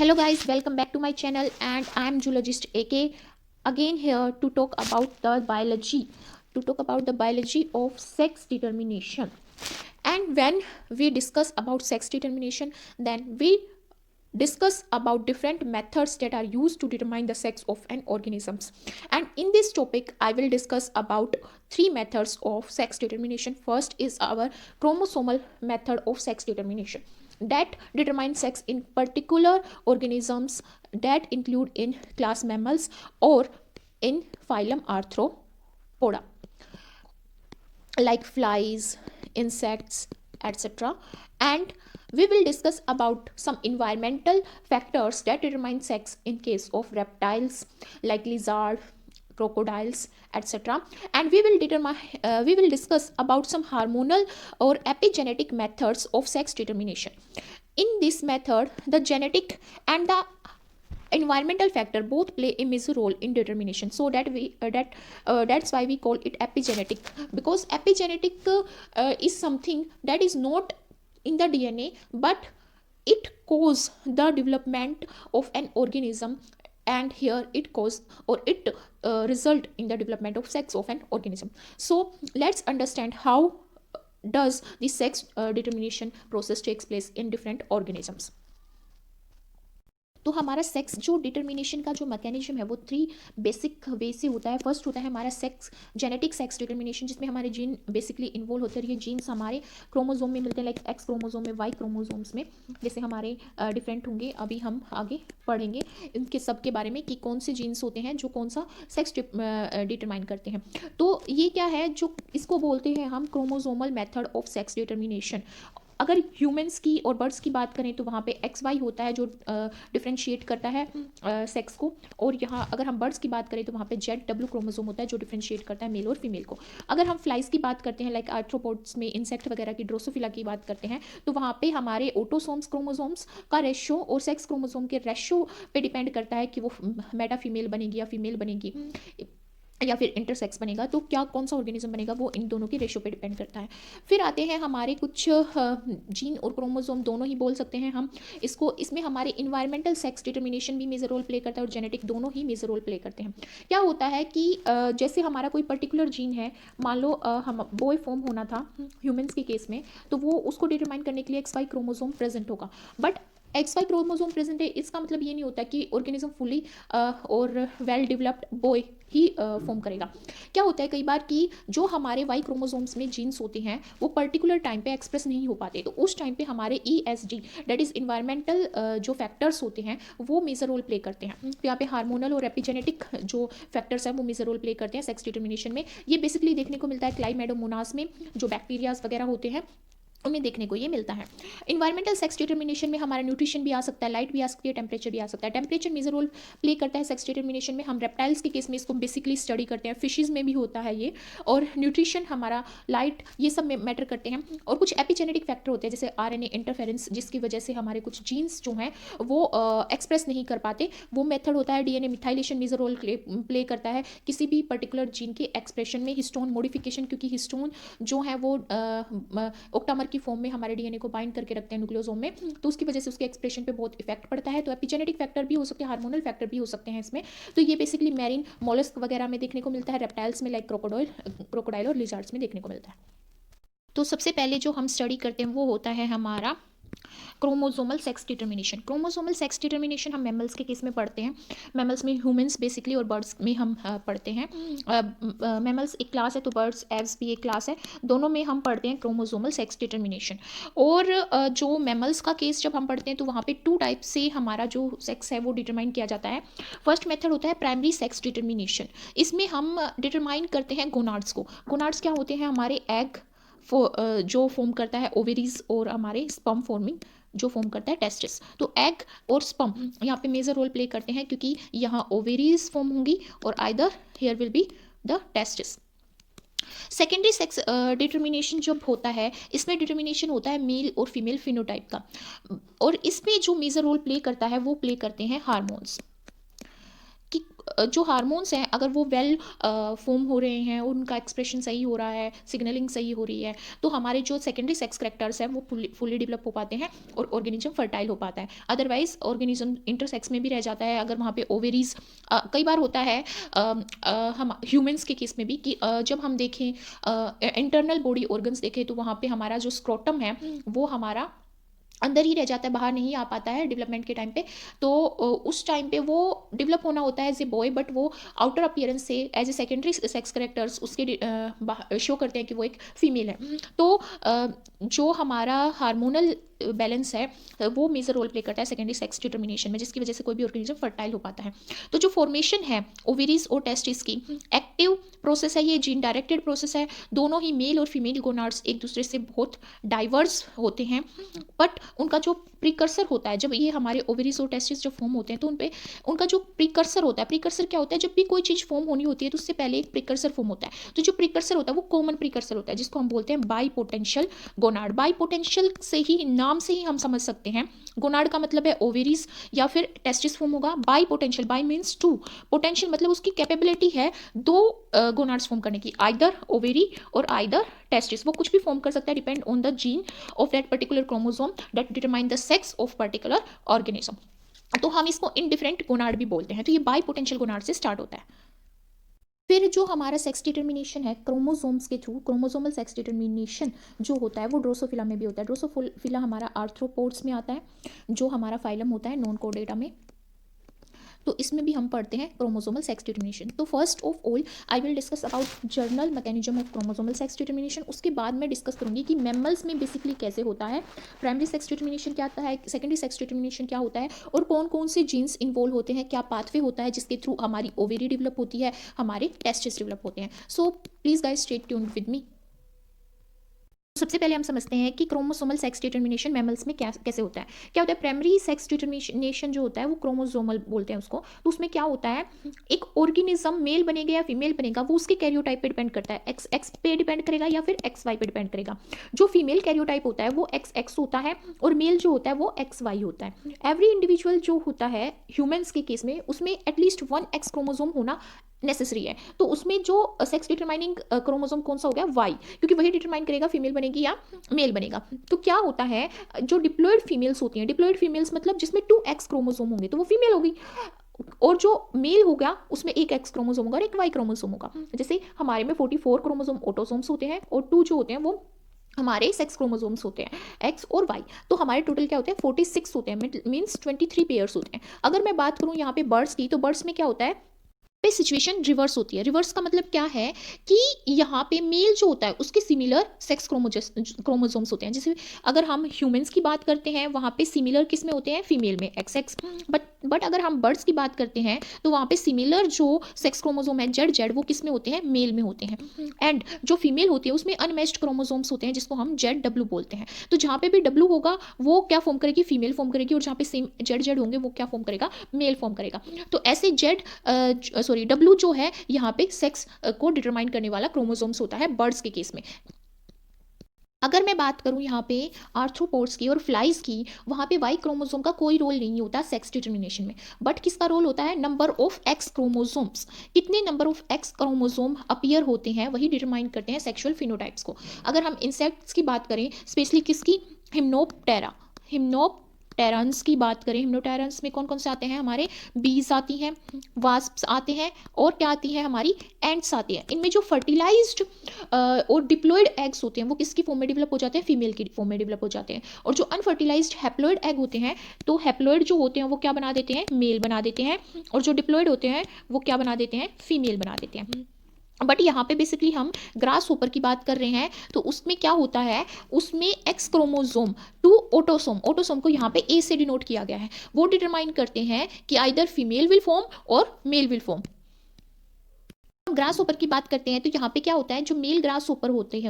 Hello guys, welcome back to my channel and I am zoologist AK again here to talk about the biology of sex determination. And when we discuss about sex determination, then we discuss about different methods that are used to determine the sex of an organisms. And in this topic I will discuss about three methods of sex determination. First is our chromosomal method of sex determination that determines sex in particular organisms that include in class mammals or in phylum Arthropoda like flies, insects, etc. And we will discuss about some environmental factors that determine sex in case of reptiles like lizard, crocodiles, etc. And we will discuss about some hormonal or epigenetic methods of sex determination. In this method, the genetic and the environmental factor both play a major role in determination, so that's why we call it epigenetic, because epigenetic is something that is not in the DNA, but it cause the development of an organism, and here it cause or it result in the development of sex of an organism. So let's understand how does the sex determination process takes place in different organisms. तो हमारा sex जो determination का जो mechanism है वो three basic way से होता है. फर्स्ट होता है हमारा सेक्स जेनेटिक सेक्स डिटर्मिनेशन, जिसमें हमारे जीन बेसिकली इन्वॉल्व होते हैं. ये जीन्स हमारे क्रोमोजोम में मिलते हैं, लाइक एक्स क्रोमोजोम में, वाई क्रोमोजोम्स में, जैसे हमारे डिफरेंट होंगे. अभी हम आगे पढ़ेंगे इनके सब के बारे में कि कौन से जीन्स होते हैं जो कौन सा सेक्स डिटरमाइन करते हैं. तो ये क्या है, जो इसको बोलते हैं हम chromosomal method of sex determination. अगर ह्यूमंस की और बर्ड्स की बात करें तो वहाँ पे एक्स वाई होता है जो डिफ्रेंशिएट करता है सेक्स को, और यहाँ अगर हम बर्ड्स की बात करें तो वहाँ पे जेड डब्ल्यू क्रोमोसोम होता है जो डिफ्रेंशिएट करता है मेल और फीमेल को. अगर हम फ्लाइज की बात करते हैं, लाइक आर्थ्रोपोड्स में इंसेक्ट वगैरह की ड्रोसोफिला की बात करते हैं, तो वहाँ पे हमारे ऑटोसोम्स क्रोमोसोम्स का रेशो और सेक्स क्रोमोसोम के रेशो पे डिपेंड करता है कि वो मेटा फीमेल बनेगी या फीमेल बनेगी या फिर इंटरसेक्स बनेगा. तो क्या कौन सा ऑर्गेनिज्म बनेगा वो इन दोनों के रेशो पे डिपेंड करता है. फिर आते हैं हमारे कुछ जीन और क्रोमोसोम दोनों ही बोल सकते हैं हम इसको. इसमें हमारे इन्वायरमेंटल सेक्स डिटर्मिनेशन भी मेजर रोल प्ले करता है और जेनेटिक दोनों ही मेजर रोल प्ले करते हैं. क्या होता है कि जैसे हमारा कोई पर्टिकुलर जीन है, मान लो हम बॉय फॉर्म होना था ह्यूमन्स के केस में, तो वो उसको डिटरमाइन करने के लिए एक्स वाई क्रोमोसोम प्रेजेंट होगा. But X Y chromosome present है इसका मतलब ये नहीं होता कि ऑर्गेनिज्म फुली और वेल डेवलप्ड बॉय ही फॉर्म करेगा. क्या होता है कई बार कि जो हमारे वाई क्रोमोसोम्स में जीन्स होते हैं वो पर्टिकुलर टाइम पे एक्सप्रेस नहीं हो पाते, तो उस टाइम पे हमारे ESG दैट इज़ इन्वायरमेंटल जो फैक्टर्स होते हैं वो मेजर रोल प्ले करते हैं. तो यहाँ पे हार्मोनल और एपिजेनेटिक जो फैक्टर्स हैं वो मेजर रोल प्ले करते हैं सेक्स डिटर्मिनेशन में. ये बेसिकली देखने को मिलता है क्लाइमेडोमोनास में, जो बैक्टीरियाज वगैरह होते हैं उनमें देखने को ये मिलता है. इन्वायरमेंटल सेक्स डिटर्मिनेशन में हमारा न्यूट्रिशन भी आ सकता है, लाइट भी आ सकती है, टेम्परेचर भी आ सकता है. टेम्परेचर मेजर रोल प्ले करता है सेक्स डिटर्मिनेशन में. हम रेप्टाइल्स के केस में इसको बेसिकली स्टडी करते हैं, फिशेज में भी होता है ये. और न्यूट्रिशन, हमारा लाइट, ये सब में मैटर करते हैं. और कुछ एपिजेनेटिक फैक्टर होते हैं जैसे RNA इंटरफेरेंस, जिसकी वजह से हमारे कुछ जीन्स जो हैं वो एक्सप्रेस नहीं कर पाते. वो मेथड होता है DNA methylation, major role play करता है किसी भी पर्टिकुलर जीन के एक्सप्रेशन में. हिस्टोन मॉडिफिकेशन, क्योंकि हिस्टोन जो है वो ओक्टामर की फॉर्म में हमारे DNA को बाइंड करके रखते हैं न्यूक्लियोसोम में, तो उसकी वजह से उसके एक्सप्रेशन पे बहुत इफेक्ट पड़ता है. तो एपिजेनेटिक फैक्टर भी हो सकते हैं, हार्मोनल फैक्टर भी हो सकते हैं इसमें. तो ये बेसिकली मैरीन मोलस्क वगैरह में देखने को मिलता है, रेप्टाइल्स में लाइक क्रोकोडाइल और लिजार्ड्स में देखने को मिलता है. तो सबसे पहले जो हम स्टडी करते हैं वो होता है हमारा chromosomal sex determination. Chromosomal sex determination हम मैमल्स के केस में पढ़ते हैं. मैमल्स में ह्यूमंस बेसिकली और बर्ड्स में हम पढ़ते हैं. मैमल्स एक क्लास है तो बर्ड्स एव्स भी एक क्लास है, दोनों में हम पढ़ते हैं क्रोमोसोमल सेक्स डिटर्मिनेशन. और जो मैमल्स का केस जब हम पढ़ते हैं तो वहाँ पे टू टाइप से हमारा जो सेक्स है वो डिटरमाइन किया जाता है. फर्स्ट मेथड होता है प्राइमरी सेक्स डिटर्मिनेशन. इसमें हम डिटरमाइन करते हैं गोनाड्स को. गोनाड्स क्या होते हैं, हमारे एग जो फॉर्म करता है ओवेरीज, और हमारे स्पर्म फॉर्मिंग जो फॉर्म करता है टेस्टिस. तो एग और स्पर्म यहाँ पे मेजर रोल प्ले करते हैं, क्योंकि यहाँ ओवेरीज फॉर्म होंगी और either here will be the testis. Secondary sex determination जब होता है, इसमें डिटर्मिनेशन होता है मेल और फीमेल फिनोटाइप का, और इसमें जो मेजर रोल प्ले करता है वो प्ले करते हैं हार्मोन्स. कि जो हार्मोन्स हैं अगर वो वेल फॉर्म हो रहे हैं, उनका एक्सप्रेशन सही हो रहा है, सिग्नलिंग सही हो रही है, तो हमारे जो सेकेंडरी सेक्स करैक्टर्स हैं वो फुली डेवलप हो पाते हैं और ऑर्गेनिज्म फर्टाइल हो पाता है। अदरवाइज ऑर्गेनिज्म इंटरसेक्स में भी रह जाता है अगर वहाँ पे ओवेरीज कई बार होता है हम ह्यूमंस के केस में भी कि जब हम देखें इंटरनल बॉडी ऑर्गन्स देखें तो वहाँ पे हमारा जो स्क्रोटम है वो हमारा अंदर ही रह जाता है, बाहर नहीं आ पाता है डेवलपमेंट के टाइम पे। तो उस टाइम पे वो डेवलप होना होता है एज ए बॉय, बट वो आउटर अपीयरेंस से as a secondary sex characters उसके शो करते हैं कि वो एक फीमेल है। तो जो हमारा हार्मोनल बैलेंस है वो मेजर रोल प्ले करता है सेकेंडरी सेक्स डिटर्मिनेशन में, जिसकी वजह से कोई भी ऑर्गेनिज्म फर्टाइल हो पाता है। तो जो फॉर्मेशन है ओवेरीज और टेस्टिस की एक्टिव प्रोसेस है, ये जीन डायरेक्टेड प्रोसेस है। दोनों ही मेल और फीमेल गोनाड्स एक दूसरे से बहुत डाइवर्स होते हैं, बट उनका जो प्रीकर्सर होता है, जब ये हमारे ओवेरीज और टेस्टिस जब फॉर्म होते हैं तो उन पे उनका जो प्रीकर्सर होता है, प्रीकर्सर क्या होता है, जब भी कोई चीज़ फॉर्म होनी होती है तो उससे पहले एक प्रीकर्सर फॉर्म होता है। तो जो प्रीकर्सर होता है वो कॉमन प्रीकर्सर होता है जिसको हम बोलते हैं by potential gonad. By potential से ही नाम से ही हम समझ सकते हैं, गोनाड का मतलब है ओवेरीज या फिर टेस्टिस फॉर्म होगा। Bi potential, bi means two, potential मतलब उसकी कैपेबिलिटी है दो गोनाड्स फॉर्म करने की, आइदर ओवेरी और आइदर टेस्टिस। वो कुछ भी फॉर्म कर सकता है, depend on the gene of that particular chromosome that determine the sex of particular organism. तो हम इसको इनडिफरेंट गोनाड भी बोलते हैं। तो ये बाई पोटेंशियल गोनाड से स्टार्ट होता है। फिर जो हमारा सेक्स डिटर्मिनेशन है क्रोमोसोम्स के थ्रू, क्रोमोसोमल सेक्स डिटर्मिनेशन जो होता है वो ड्रोसोफिला में भी होता है। ड्रोसोफिला हमारा आर्थ्रोपोड्स में आता है, जो हमारा फाइलम होता है नॉन कोडेटा में। तो इसमें भी हम पढ़ते हैं क्रोमोसोमल सेक्स डिटर्मिनेशन। तो first of all I will discuss about journal mechanism of chromosomal sex determination. उसके बाद मैं डिस्कस करूंगी कि मैमल्स में बेसिकली कैसे होता है, प्राइमरी सेक्स डिटर्मिनेशन क्या आता है, सेकेंडरी सेक्स डिटर्मिनेशन क्या होता है, और कौन कौन से जीन्स इन्वॉल्व होते हैं, क्या पाथवे होता है जिसके थ्रू हमारी ओवेरी डेवलप होती है, हमारे टेस्टिस डेवलप होते हैं। So please guys stay tuned with me. सबसे पहले हम समझते हैं कि क्रोमोसोमल सेक्स डिटर्मिनेशन मैमल्स में क्या कैसे होता है। क्या होता है, प्राइमरी सेक्स डिटर्मिनेशन जो होता है वो क्रोमोसोमल बोलते हैं उसको। तो उसमें क्या होता है, एक ऑर्गेनिज्म मेल बनेगा या फीमेल बनेगा वो उसके कैरियोटाइप पे डिपेंड करता है, एक्स एक्स पे डिपेंड करेगा या फिर एक्स वाई पे डिपेंड करेगा। जो फीमेल कैरियोटाइप होता है वो एक्स एक्स होता है और मेल जो होता है वो एक्स वाई होता है। एवरी इंडिविजुअल जो होता है ह्यूमन्स के केस में उसमें एटलीस्ट वन एक्स क्रोमोसोम होना नेसेसरी है। तो उसमें जो सेक्स डिटरमाइनिंग क्रोमोसोम कौन सा हो गया, वाई, क्योंकि वही डिटरमाइन करेगा फीमेल बनेगी या मेल बनेगा। तो क्या होता है, जो डिप्लॉयड फीमेल्स होती हैं, डिप्लॉयड फीमेल्स मतलब जिसमें 2x क्रोमोसोम होंगे तो वो फीमेल होगी, और जो मेल होगा उसमें एक एक्स क्रोमोसोम होगा और एक वाई क्रोमोसोम होगा। जैसे हमारे में 44 क्रोमोसोम ऑटोसोम्स होते हैं और 2 जो होते हैं वो हमारे सेक्स क्रोमोसोम्स होते हैं, एक्स और वाई। तो हमारे टोटल क्या होते हैं, 46 होते हैं, मीन्स 23 पेयर्स होते हैं। अगर मैं बात करूं यहाँ पे बर्ड्स की, तो बर्ड्स में क्या होता है, पे सिचुएशन रिवर्स होती है। रिवर्स का मतलब क्या है कि यहाँ पे मेल जो होता है उसके सिमिलर सेक्स क्रोमोसोम्स होते हैं। जैसे अगर हम ह्यूमंस की बात करते हैं वहाँ पे सिमिलर किस में होते हैं, फीमेल में, एक्स एक्स। बट अगर हम बर्ड्स की बात करते हैं तो वहाँ पे सिमिलर जो सेक्स क्रोमोसोम है जेड जेड वो किस में होते हैं, मेल में होते हैं। एंड जो फीमेल होती है उसमें अनमैच्ड क्रोमोसोम्स होते हैं जिसको हम जेड डब्ल्यू बोलते हैं। तो जहाँ पे भी डब्ल्यू होगा वो क्या फॉर्म करेगी, फीमेल फॉर्म करेगी, और जहाँ पे सेम जेड जेड होंगे वो क्या फॉर्म करेगा, मेल फॉर्म करेगा। तो ऐसे डब्ल्यू जो है यहाँ पे सेक्स को डिटरमाइन करने वाला क्रोमोसोम्स होता है बर्ड्स के केस में। अगर मैं बात करूं यहाँ पे आर्थ्रोपोड्स की और फ्लाइज की, वहाँ पे वाई क्रोमोसोम का कोई रोल नहीं होता सेक्स डिटर्मिनेशन में, बट किसका रोल होता है, नंबर ऑफ एक्स क्रोमोसोम्स। कितने number of x chromosome appear होते हैं वही डिटरमाइन करते हैं सेक्सुअल फिनोटाइप्स को। अगर हम इंसेक्ट्स की बात करें, स्पेशली किसकी, हिम्नोप्टेरन्स की बात करें, हिम्नोटेरन्स में कौन कौन से आते हैं, हमारे बीज आती हैं, वास्प्स आते हैं, और क्या आती है, हमारी एंट्स आती हैं। इनमें जो फर्टिलाइज्ड और डिप्लॉयड एग्स होते हैं वो किसकी फॉर्म में डेवलप हो जाते हैं, फीमेल की फॉर्म में डेवलप हो जाते हैं। और जो अनफर्टिलाइज्ड हैप्लॉयड एग होते हैं, तो हैप्लॉयड जो होते हैं वो क्या बना देते हैं, मेल बना देते हैं, और जो डिप्लॉयड होते हैं वो क्या बना देते हैं, फीमेल बना देते हैं। बट यहाँ पे बेसिकली हम ग्रास होपर की बात कर रहे हैं, तो उसमें क्या होता है, उसमें एक्स क्रोमोसोम टू ऑटोसोम को यहाँ पे ए से डिनोट किया गया है, वो डिटरमाइन करते हैं कि आइदर फीमेल विल फॉर्म और male will form. Grasshopper की बात करते हैं तो यहाँ पे क्या होता है, जो मेल ग्रास होपर होते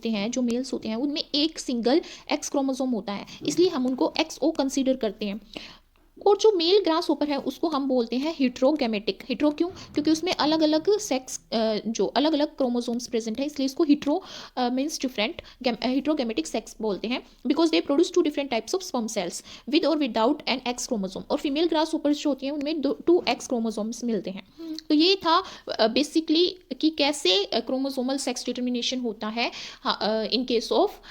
हैं जो मेल्स होते हैं उनमें एक सिंगल एक्स क्रोमोसोम होता है, इसलिए हम उनको एक्स ओ कंसीडर करते हैं। और जो मेल ग्रास होपर है उसको हम बोलते हैं हिट्रोगैमेटिक। हिट्रो क्यों, क्योंकि उसमें अलग अलग सेक्स जो अलग अलग क्रोमोसोम्स प्रेजेंट है, इसलिए इसको हिट्रो मीन्स डिफरेंट, हिट्रोगैमेटिक सेक्स बोलते हैं, because they produce 2 different types of sperm cells with और विदाउट एन एक्स क्रोमोसोम। और फीमेल ग्रास होपर्स जो होती हैं उनमें 2 एक्स क्रोमोसोम्स मिलते हैं। तो ये था बेसिकली कि कैसे क्रोमोसोमल सेक्स डिटर्मिनेशन होता है इन case of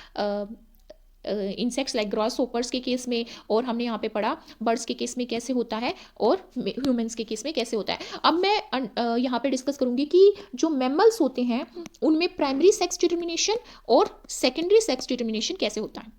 insects like gross hoppers के केस में, और हमने यहाँ पे पढ़ा बर्ड्स के केस में कैसे होता है और ह्यूमंस के केस में कैसे होता है। अब मैं यहाँ पे डिस्कस करूँगी कि जो मैमल्स होते हैं उनमें प्राइमरी सेक्स डिटर्मिनेशन और सेकेंडरी सेक्स डिटर्मिनेशन कैसे होता है।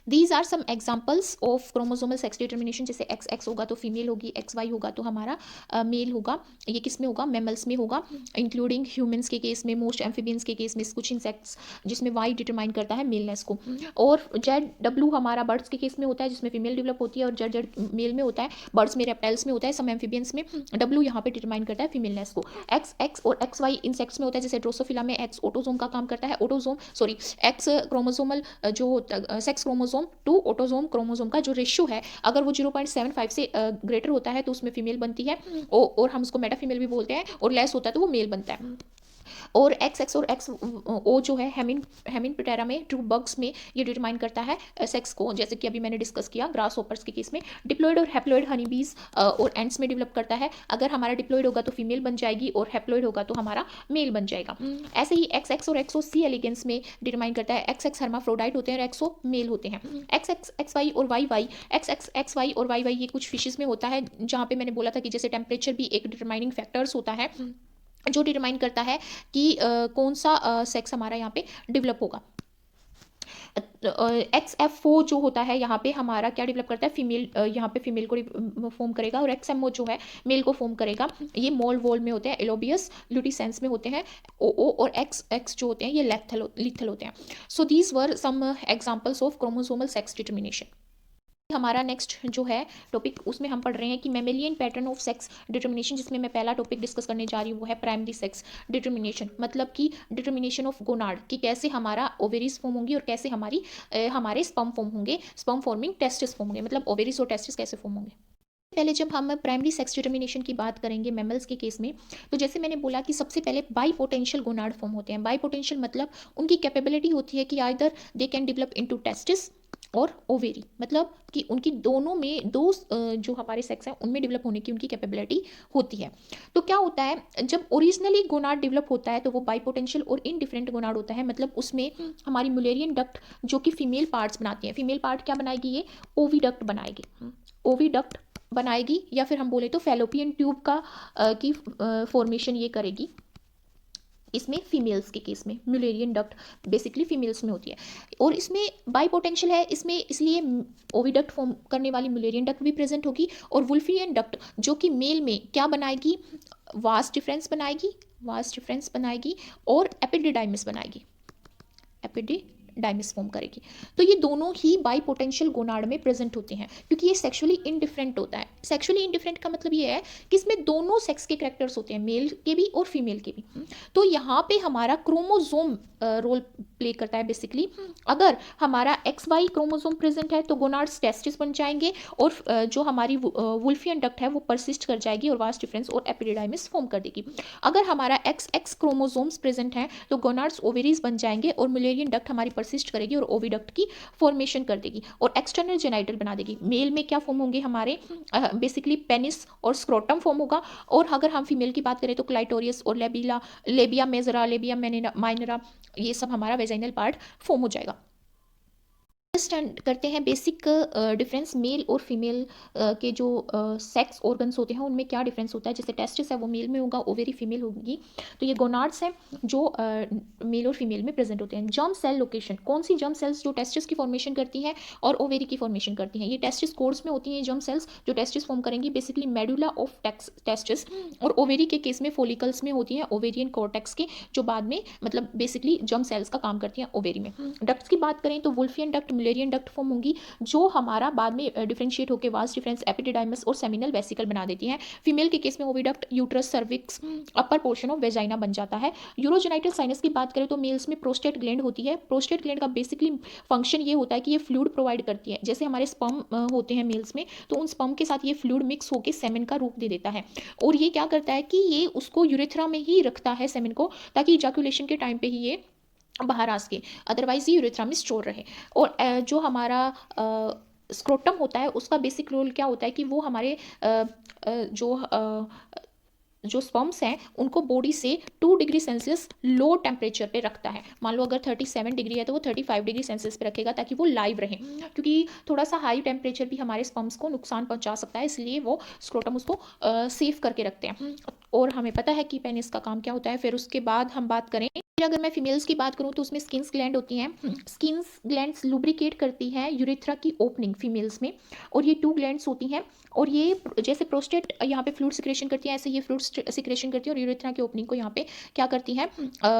These are some examples of chromosomal sex determination. जैसे एक्स एक्स होगा तो फीमेल होगी, एक्स वाई होगा तो हमारा मेल होगा। ये किस में होगा? मैमल्स में होगा, इंक्लूडिंग ह्यूमंस के केस में, मोस्ट एम्फीबियंस के केस में, कुछ इंसेक्ट्स जिसमें वाई डिटरमाइन करता है मेलनेस को। और जेड डब्ल्यू हमारा बर्ड्स के केस में होता है जिसमें फीमेल डेवलप होती है, और जेड जेड मेल में होता है, बर्ड्स में, रेप्टाइल्स में होता है, सम एम्फीबियंस में डब्ल्यू यहाँ पे डिटरमाइन करता है फीमेलनेस को। एक्स एक्स और एक्स वाई इंसेक्ट्स में होता है, जैसे ड्रोसोफिला में एक्स ऑटोजोम का काम करता है, ऑटोजोम सॉरी एक्स क्रोमोसोमल जो sex chromosome to autosome chromosome का जो रेशियो है, अगर वो 0.75 से ग्रेटर होता है तो उसमें फीमेल बनती है, और हम उसको मेटा फीमेल भी बोलते हैं, और लेस होता है तो वो मेल बनता है। और एक्स एक्स और एक्स ओ जो है हेमिन पिटेरा में, ट्रू बग्स में ये डिटरमाइन करता है सेक्स को, जैसे कि अभी मैंने डिस्कस किया ग्रास होपर्स के केस में। डिप्लॉयड और हैप्लॉयड हनीबीज और एंड्स में डेवलप करता है। अगर हमारा डिप्लॉयड होगा तो फीमेल बन जाएगी, और हैप्लॉयड होगा तो हमारा मेल बन जाएगा। ऐसे ही एक्स एक्स और एक्सो सी एलिगेंस में डिटरमाइन करता है। एक्स एक्स हर्माफ्रोडाइट होते हैं और एक्सो मेल होते हैं। एक्स एक्स एक्स वाई और Y Y, X X X Y और वाई वाई ये कुछ फिशेज में होता है, जहाँ पे मैंने बोला था कि जैसे टेम्परेचर भी एक डिटरमाइनिंग फैक्टर्स होता है जो डिटरमाइन करता है कि कौन सा सेक्स हमारा यहाँ पे डेवलप होगा। एक्स एफ ओ जो होता है यहाँ पे हमारा क्या डेवलप करता है? फीमेल, यहाँ पे फीमेल को फॉर्म करेगा, और एक्स एम ओ जो है मेल को फॉर्म करेगा। ये मोल वोल में होते हैं, एलोबियस ल्यूटिसेंस में होते हैं। ओ ओ और एक्स एक्स जो होते हैं ये लिथल होते हैं। So these were some examples of chromosomal sex determination. हमारा नेक्स्ट जो है टॉपिक, उसमें हम पढ़ रहे हैं कि mammalian pattern of sex determination, जिसमें मैं पहला टॉपिक डिस्कस करने जा रही हूँ वो है प्राइमरी सेक्स डिटर्मिनेशन, मतलब कि डिटर्मिनेशन ऑफ गोनाड, कि कैसे हमारा ओवेरीज फॉर्म होंगी और कैसे हमारे स्पर्म फॉर्म होंगे, स्पर्म फॉर्मिंग टेस्टिस फॉर्म होंगे, मतलब ओवेरीज और टेस्टिस कैसे फॉर्म होंगे। पहले जब हम प्राइमरी सेक्स डिटर्मिनेशन की बात करेंगे मैमल्स के केस में, तो जैसे मैंने बोला कि सबसे पहले बाई पोटेंशियल गोनाड फॉर्म होते हैं। बाई पोटेंशियल मतलब उनकी कैपेबिलिटी होती है कि either they can develop into testis और ओवेरी, मतलब कि उनकी दोनों में दो जो हमारे सेक्स हैं उनमें डेवलप होने की उनकी कैपेबिलिटी होती है। तो क्या होता है, जब ओरिजिनली गोनाड डेवलप होता है तो वो बाई पोटेंशियल और इनडिफरेंट गोनाड होता है, मतलब उसमें हमारी मुलेरियन डक्ट जो कि फीमेल पार्ट्स बनाती हैं, फीमेल पार्ट क्या बनाएगी? ये ओवीडक्ट बनाएगी, ओवीडक्ट बनाएगी, या फिर हम बोले तो फैलोपियन ट्यूब की फॉर्मेशन ये करेगी। इसमें फीमेल्स के केस में म्यूलेरियन डक्ट बेसिकली फीमेल्स में होती है, और इसमें बाई पोटेंशियल है इसमें, इसलिए ओविडक्ट फॉर्म करने वाली म्यूलेरियन डक्ट भी प्रेजेंट होगी, और वुल्फियन डक्ट जो कि मेल में क्या बनाएगी? वास्ट डिफरेंस बनाएगी और एपिडिडाइमिस बनाएगी, एपिडिडाइमिस फॉर्म करेगी। तो ये दोनों ही बाई पोटेंशियल गोनाड में प्रेजेंट होते हैं, क्योंकि ये सेक्सुअली इनडिफरेंट होता है। सेक्सुअली इनडिफरेंट का मतलब ये है कि इसमें दोनों सेक्स के कैरेक्टर्स होते हैं, मेल के भी और फीमेल के भी। तो यहाँ पे हमारा क्रोमोजोम रोल प्ले करता है बेसिकली। अगर हमारा एक्स वाई क्रोमोजोम प्रेजेंट है तो गोनाड्स टेस्टिस बन जाएंगे, और जो हमारी वुल्फियन डक्ट है वो परसिस्ट कर जाएगी और वास्ट डिफरेंस और एपिडिडाइमिस फॉर्म कर देगी। अगर हमारा एक्स एक्स क्रोमोजोम्स प्रेजेंट है तो गोनाड्स ओवेरीज बन जाएंगे, और मुलेरियन डक्ट हमारी परसिस्ट करेगी और ओविडक्ट की फॉर्मेशन कर देगी और एक्सटर्नल जेनाइटल बना देगी। मेल में क्या फॉर्म होंगे हमारे? बेसिकली पेनिस और स्क्रोटम फॉर्म होगा, और अगर हम फीमेल की बात करें तो क्लाइटोरियस और लेबिया मेजरा, लेबिया माइनरा, ये सब हमारा वेजाइनल पार्ट फॉर्म हो जाएगा। अंडरस्टैंड करते हैं बेसिक डिफरेंस मेल और फीमेल के जो सेक्स ऑर्गन्स होते हैं उनमें क्या डिफरेंस होता है। जैसे टेस्टिस है वो मेल में होगा, ओवेरी फीमेल होगी। तो ये गोनाड्स हैं जो मेल और फीमेल में प्रेजेंट होते हैं। जर्म सेल लोकेशन, कौन सी जर्म सेल्स जो टेस्टिस की फॉर्मेशन करती हैं और ओवेरी की फॉर्मेशन करती हैं? ये टेस्टिस कोर्स में होती हैं, ये जर्म सेल्स जो टेस्टिस फॉर्म करेंगी, बेसिकली मेडुला ऑफ टेस्टिस। और ओवेरी के केस में फोलिकल्स में होती हैं, ओवेरियन कॉर्टेक्स के, जो बाद में मतलब बेसिकली जर्म सेल्स का काम करती हैं ओवेरी में। डक्ट्स की बात करें तो वुल्फियन डक्ट, मुलेरियन डक्ट फॉर्म होंगी, जो हमारा बाद में डिफरेंशिएट होकर वास्ट डिफरेंस, एपिडिडाइमस और सेमिनल वेसिकल बना देती हैं। फीमेल के केस में oviduct, uterus, cervix, upper portion of vagina बन जाता है। यूरोजेनाइटल साइनस की बात करें तो मेल्स में प्रोस्टेट ग्लैंड होती है। प्रोस्टेट ग्लैंड का बेसिकली फंक्शन ये होता है कि ये फ्लूइड प्रोवाइड करती है। जैसे हमारे स्पर्म होते हैं मेल्स में, तो उन स्पर्म के साथ ये फ्लूइड मिक्स होकर सेमेन का रूप दे देता है, और ये क्या करता है कि ये उसको यूरेथ्रा में ही रखता है सेमेन को, ताकि इजैकुलेशन के टाइम पे ही ये बाहर आ सके, अदरवाइज ये यूरेथ्रा में स्टोर रहे। और जो हमारा स्क्रोटम होता है उसका बेसिक रोल क्या होता है कि वो हमारे जो स्पर्म्स हैं उनको बॉडी से 2 डिग्री सेल्सियस लो टेम्परेचर पे रखता है। मान लो अगर 37 डिग्री है तो वो 35 डिग्री सेल्सियस पे रखेगा ताकि वो लाइव रहे, क्योंकि थोड़ा सा हाई टेम्परेचर भी हमारे स्पर्म्स को नुकसान पहुंचा सकता है, इसलिए वो स्क्रोटम उसको सेफ करके रखते हैं। और हमें पता है कि पेनिस का काम क्या होता है। फिर उसके बाद हम बात करें, फिर अगर मैं फीमेल्स की बात करूं तो उसमें स्किन्स ग्लैंड होती हैं। स्किन्स ग्लैंड्स लुब्रिकेट करती है यूरेथ्रा की ओपनिंग फीमेल्स में, और ये 2 ग्लैंड्स होती हैं, और ये जैसे प्रोस्टेट यहाँ पे फ्लूइड सिक्रेशन करती है, ऐसे ये फ्लूइड सिक्रेशन करती है और यूरेथ्रा की ओपनिंग को यहाँ पे क्या करती है,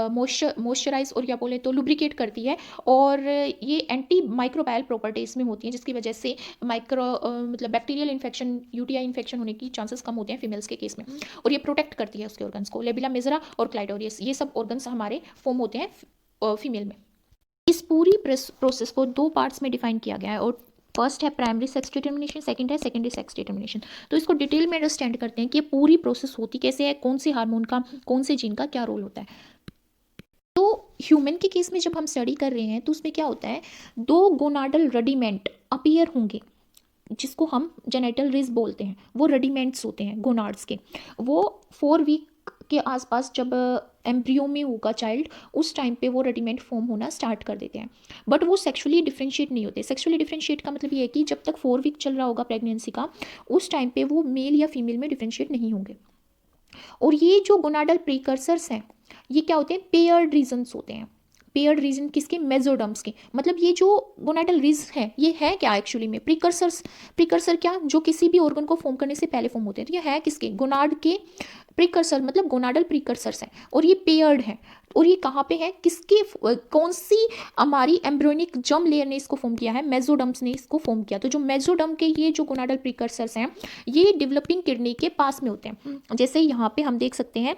मॉइस्चराइज और या बोले तो लुब्रिकेट करती है। और ये एंटी माइक्रोबायल प्रॉपर्टीज में होती हैं, जिसकी वजह से मतलब बैक्टीरियल इन्फेक्शन, यूटीआई इन्फेक्शन होने की चांसेस कम होते हैं फीमेल्स के केस में। और ये प्रोटेक्ट करती है उसके ऑर्गन्स को। लेबिला मेजरा और क्लाइटोरियस, ये सब ऑर्गन्स हमारे फॉर्म होते हैं फीमेल में। इस पूरी प्रोसेस को 2 पार्ट्स में डिफाइन किया गया है, और फर्स्ट है प्राइमरी सेक्स डिटर्मिनेशन, सेकंड है सेकेंडरी सेक्स डिटर्मिनेशन। तो इसको डिटेल में अंडरस्टैंड करते हैं कि ये पूरी प्रोसेस होती कैसे है, कौन से हार्मोन का, कौन से जीन का क्या रोल होता है। तो ह्यूमन के केस में जब हम स्टडी कर रहे हैं तो उसमें क्या होता है, 2 गोनाडल रडिमेंट अपीयर होंगे, जिसको हम जेनेटल रिज बोलते हैं। वो रेडिमेंट्स होते हैं गोनाड्स के। वो 4 वीक के आसपास जब एम्ब्रियो में होगा चाइल्ड, उस टाइम पे वो रेडिमेंट फॉर्म होना स्टार्ट कर देते हैं। बट वो सेक्सुअली डिफ्रेंशिएट नहीं होते। सेक्सुअली डिफ्रेंशिएट का मतलब ये है कि जब तक 4 वीक चल रहा होगा प्रेगनेंसी का, उस टाइम पे वो मेल या फीमेल में डिफ्रेंशिएट नहीं होंगे। और ये जो गोनाडल प्रीकर्सर्स हैं, ये क्या होते हैं, पेयर्ड रीजन्स होते हैं। पेयर्ड रीजन किसके, मेजोडम्स के। मतलब ये जो गोनाडल रिज है, ये है क्या एक्चुअली में, प्रीकर्सर्स। प्रीकर्सर क्या, जो किसी भी ऑर्गन को फॉर्म करने से पहले फॉर्म होते हैं। तो ये है किसके, गोनाड के प्रीकर्सर, मतलब गोनाडल प्रीकर्सर्स हैं, और ये पेयर्ड हैं। और ये कहाँ पे है, किसके, कौन सी हमारी एम्ब्रियोनिक जर्म लेयर ने इसको फॉर्म किया है, मेजोडम्स ने इसको फॉर्म किया। तो जो मेजोडम के ये जो गोनाडल प्रीकर्सर्स हैं, ये डेवलपिंग किडनी के पास में होते हैं। जैसे यहाँ पे हम देख सकते हैं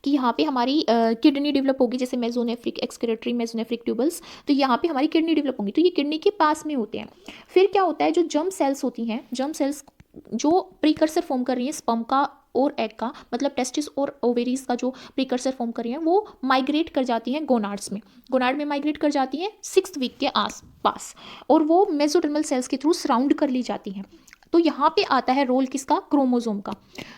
कि यहाँ पे हमारी किडनी डेवलप होगी, जैसे मेजोनेफ्रिक एक्सक्रेटरी, मेजोनेफ्रिक ट्यूबल्स। तो यहाँ पे हमारी किडनी डेवलप होंगी, तो ये किडनी के पास में होते हैं। फिर क्या होता है, जो जर्म सेल्स होती हैं, जर्म सेल्स जो प्रीकर्सर फॉर्म कर रही है स्पर्म का और एग का, मतलब टेस्टिस और ओवेरीज का जो प्रीकर्सर फॉर्म कर रही हैं, वो माइग्रेट कर जाती हैं गोनाड्स में। गोनाड में माइग्रेट कर जाती हैं 6th वीक के आस पास, और वो मेसोडर्मल सेल्स के थ्रू सराउंड कर ली जाती हैं। तो यहाँ पे आता है रोल किसका, क्रोमोजोम का।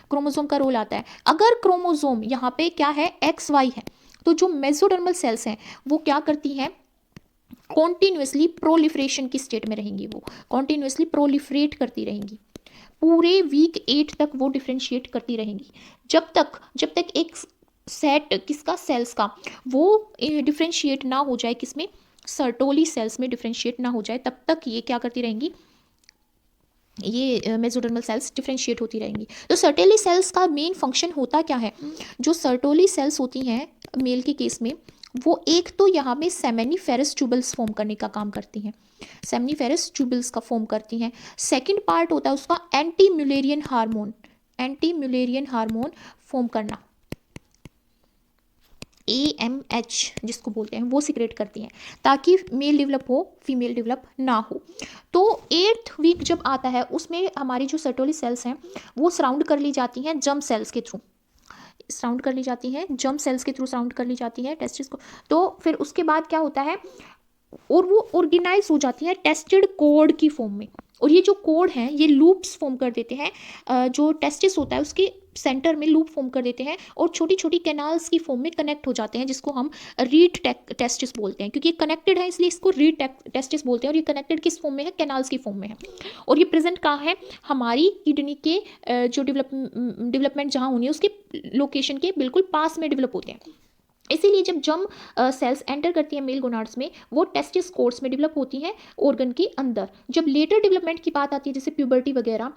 क्रोमोजोम का रोल आता है। अगर क्रोमोजोम यहाँ पे क्या है, XY है, तो जो मेसोडर्मल सेल्स हैं वो क्या करती हैं, कॉन्टिन्यूसली प्रोलिफरेशन की स्टेट में रहेंगी। वो कॉन्टिन्यूसली प्रोलिफरेट करती रहेंगी। पूरे वीक 8 तक वो डिफ्रेंशिएट करती रहेंगी, जब तक एक सेट किसका, सेल्स का, वो डिफ्रेंशिएट ना हो जाए, किसमें, सर्टोली सेल्स में डिफ्रेंशिएट ना हो जाए, तब तक ये क्या करती रहेंगी, ये मेसोडर्मल सेल्स डिफ्रेंशिएट होती रहेंगी। तो सर्टेली सेल्स का मेन फंक्शन होता क्या है, जो सर्टोली सेल्स होती हैं मेल के केस में, वो एक तो यहाँ में सेमेनिफेरस ट्यूबल्स फॉर्म करने का काम करती हैं, सेमिनिफेरस ट्यूबल्स का फॉर्म करती हैं। सेकंड पार्ट होता है उसका anti Mullerian hormone, anti Mullerian hormone form करना, AMH जिसको बोलते हैं, वो सिक्रेट करती हैं ताकि मेल डेवलप हो, फीमेल डेवलप ना हो। तो 8th वीक जब आता है, उसमें हमारी जो सर्टोली सेल्स हैं वो सराउंड कर ली जाती हैं जर्म सेल्स के थ्रू, सराउंड कर ली जाती हैं जर्म सेल्स के थ्रू, सराउंड कर ली जाती है टेस्टिस को। तो फिर उसके बाद क्या होता है, और वो ऑर्गेनाइज हो जाती है टेस्टेड कोड की फॉर्म में। और ये जो कोड हैं ये लूप्स फॉर्म कर देते हैं, जो टेस्टिस होता है उसके सेंटर में लूप फॉर्म कर देते हैं, और छोटी छोटी कैनाल्स की फॉर्म में कनेक्ट हो जाते हैं, जिसको हम रीड टेस्टिस बोलते हैं। क्योंकि ये कनेक्टेड है इसलिए इसको रीड टेस्टिस बोलते हैं। और ये कनेक्टेड किस फॉर्म में है, कैनाल्स की फॉर्म में है। और ये प्रेजेंट कहाँ है, हमारी किडनी के जो डेवलपमेंट जहाँ होनी है उसके लोकेशन के बिल्कुल पास में डेवलप होते हैं। इसीलिए जब जर्म सेल्स एंटर करती हैं मेल गोनाड्स में, वो टेस्टिस कोर्स में डेवलप होती हैं ऑर्गन के अंदर। जब लेटर डेवलपमेंट की बात आती है, जैसे प्यूबर्टी वगैरह,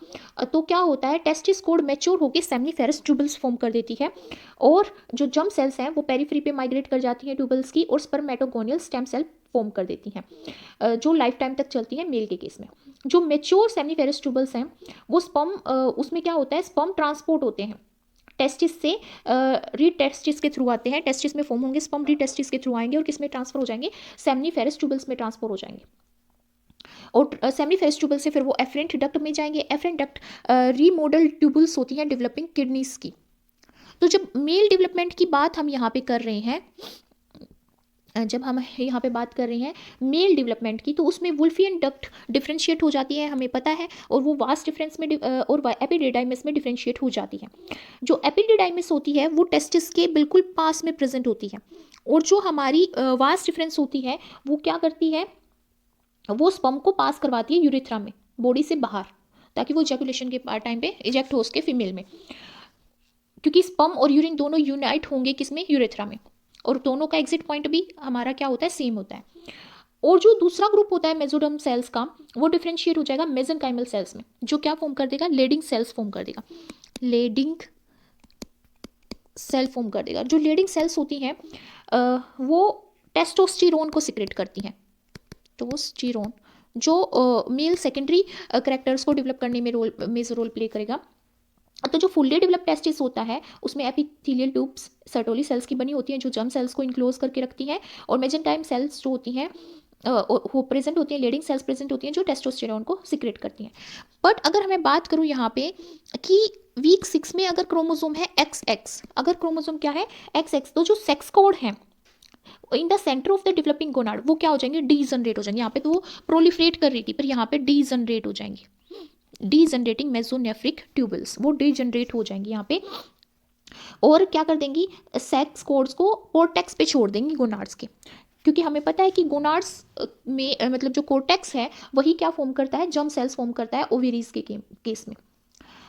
तो क्या होता है, टेस्टिस कोड मैच्योर होकर सेमिनिफेरस ट्यूबल्स फॉर्म कर देती है, और जो जर्म सेल्स हैं वो पेरिफेरी पे माइग्रेट कर जाती हैं ट्यूबल्स की, और स्पर्मेटोगोनियल स्टेम सेल फॉर्म कर देती हैं, जो लाइफ टाइम तक चलती हैं मेल के केस में। जो मेच्योर सेमिनिफेरस ट्यूबल्स हैं वो स्पर्म, उसमें क्या होता है, स्पर्म ट्रांसपोर्ट होते हैं टेस्टिस से, री टेस्टिस के थ्रू आते हैं, टेस्टिस में फॉर्म होंगे, स्पर्म री टेस्टिस के थ्रू आएंगे, और किस में ट्रांसफर हो जाएंगे, सेमिनिफेरस ट्यूबल्स में ट्रांसफर हो जाएंगे। और सेमिनिफेरस ट्यूबल से फिर वो एफरेंट डक्ट में जाएंगे। एफरेंट डक्ट रीमॉडल ट्यूबल्स होती हैं डेवलपिंग किडनीज की। तो जब मेल डेवलपमेंट की बात हम यहाँ पे कर रहे हैं, जब हम यहाँ पे बात कर रहे हैं मेल डेवलपमेंट की, तो उसमें वुल्फियन डक्ट डिफ्रेंशिएट हो जाती है, हमें पता है, और वो वास्ट डिफरेंस में और एपिडिडाइमिस में डिफ्रेंशिएट हो जाती है। जो एपिडिडाइमिस होती है वो टेस्टिस के बिल्कुल पास में प्रेजेंट होती है, और जो हमारी वास्ट डिफरेंस होती है वो क्या करती है, वो स्पर्म को पास करवाती है यूरेथ्रा में, बॉडी से बाहर, ताकि वो इजैकुलेशन के टाइम पे इजेक्ट हो उसके फीमेल में, क्योंकि स्पर्म और यूरिन दोनों यूनाइट होंगे किसमें, यूरेथ्रा में, और दोनों का एग्जिट पॉइंट भी हमारा क्या होता है, सेम होता है। और जो दूसरा ग्रुप होता है मेसोडर्म सेल्स का, वो डिफरेंशिएट हो जाएगा मेसेनकाइमल सेल्स में, जो क्या फॉर्म कर देगा, लेडिंग सेल्स फॉर्म कर देगा, लेडिंग सेल फॉर्म कर देगा। जो लेडिंग सेल्स होती हैं वो टेस्टोस्टेरोन को सिक्रेट करती हैं, टेस्टोस्टेरोन, जो मेल सेकेंडरी करेक्टर्स को डेवलप करने में मेजर रोल प्ले करेगा। तो जो फुल्ली डेवलप टेस्टिस होता है उसमें एपिथेलियल ट्यूब्स सर्टोली सेल्स की बनी होती हैं, जो जर्म सेल्स को इनक्लोज करके रखती हैं, और मेसेंकाइम सेल्स जो होती हैं वो प्रेजेंट होती हैं, लेडिंग सेल्स प्रेजेंट होती हैं, जो टेस्टोस्टेरोन को सिक्रेट करती हैं। बट अगर हमें बात करूँ यहाँ पे कि वीक 6 में अगर क्रोमोसोम है XX, अगर क्रोमोसोम क्या है, XX, तो जो सेक्स कोड है in the centre of the developing gonad वो क्या हो जाएंगे, डीजनरेट हो जाएंगे। यहाँ पे तो वो प्रोलिफरेट कर रही थी, पर यहाँ पे डीजनरेट हो जाएंगे, डीजनरेटिंग मेसोनेफ्रिक ट्यूबल्स, वो डीजनरेट हो जाएंगी यहाँ पे, और क्या कर देंगी, सेक्स कोड्स को कोर्टेक्स पे छोड़ देंगी गोनाड्स के, क्योंकि हमें पता है कि गोनाड्स में मतलब जो कोर्टेक्स है वही क्या फॉर्म करता है, जर्म सेल्स फॉर्म करता है ओवेरीज के केस में।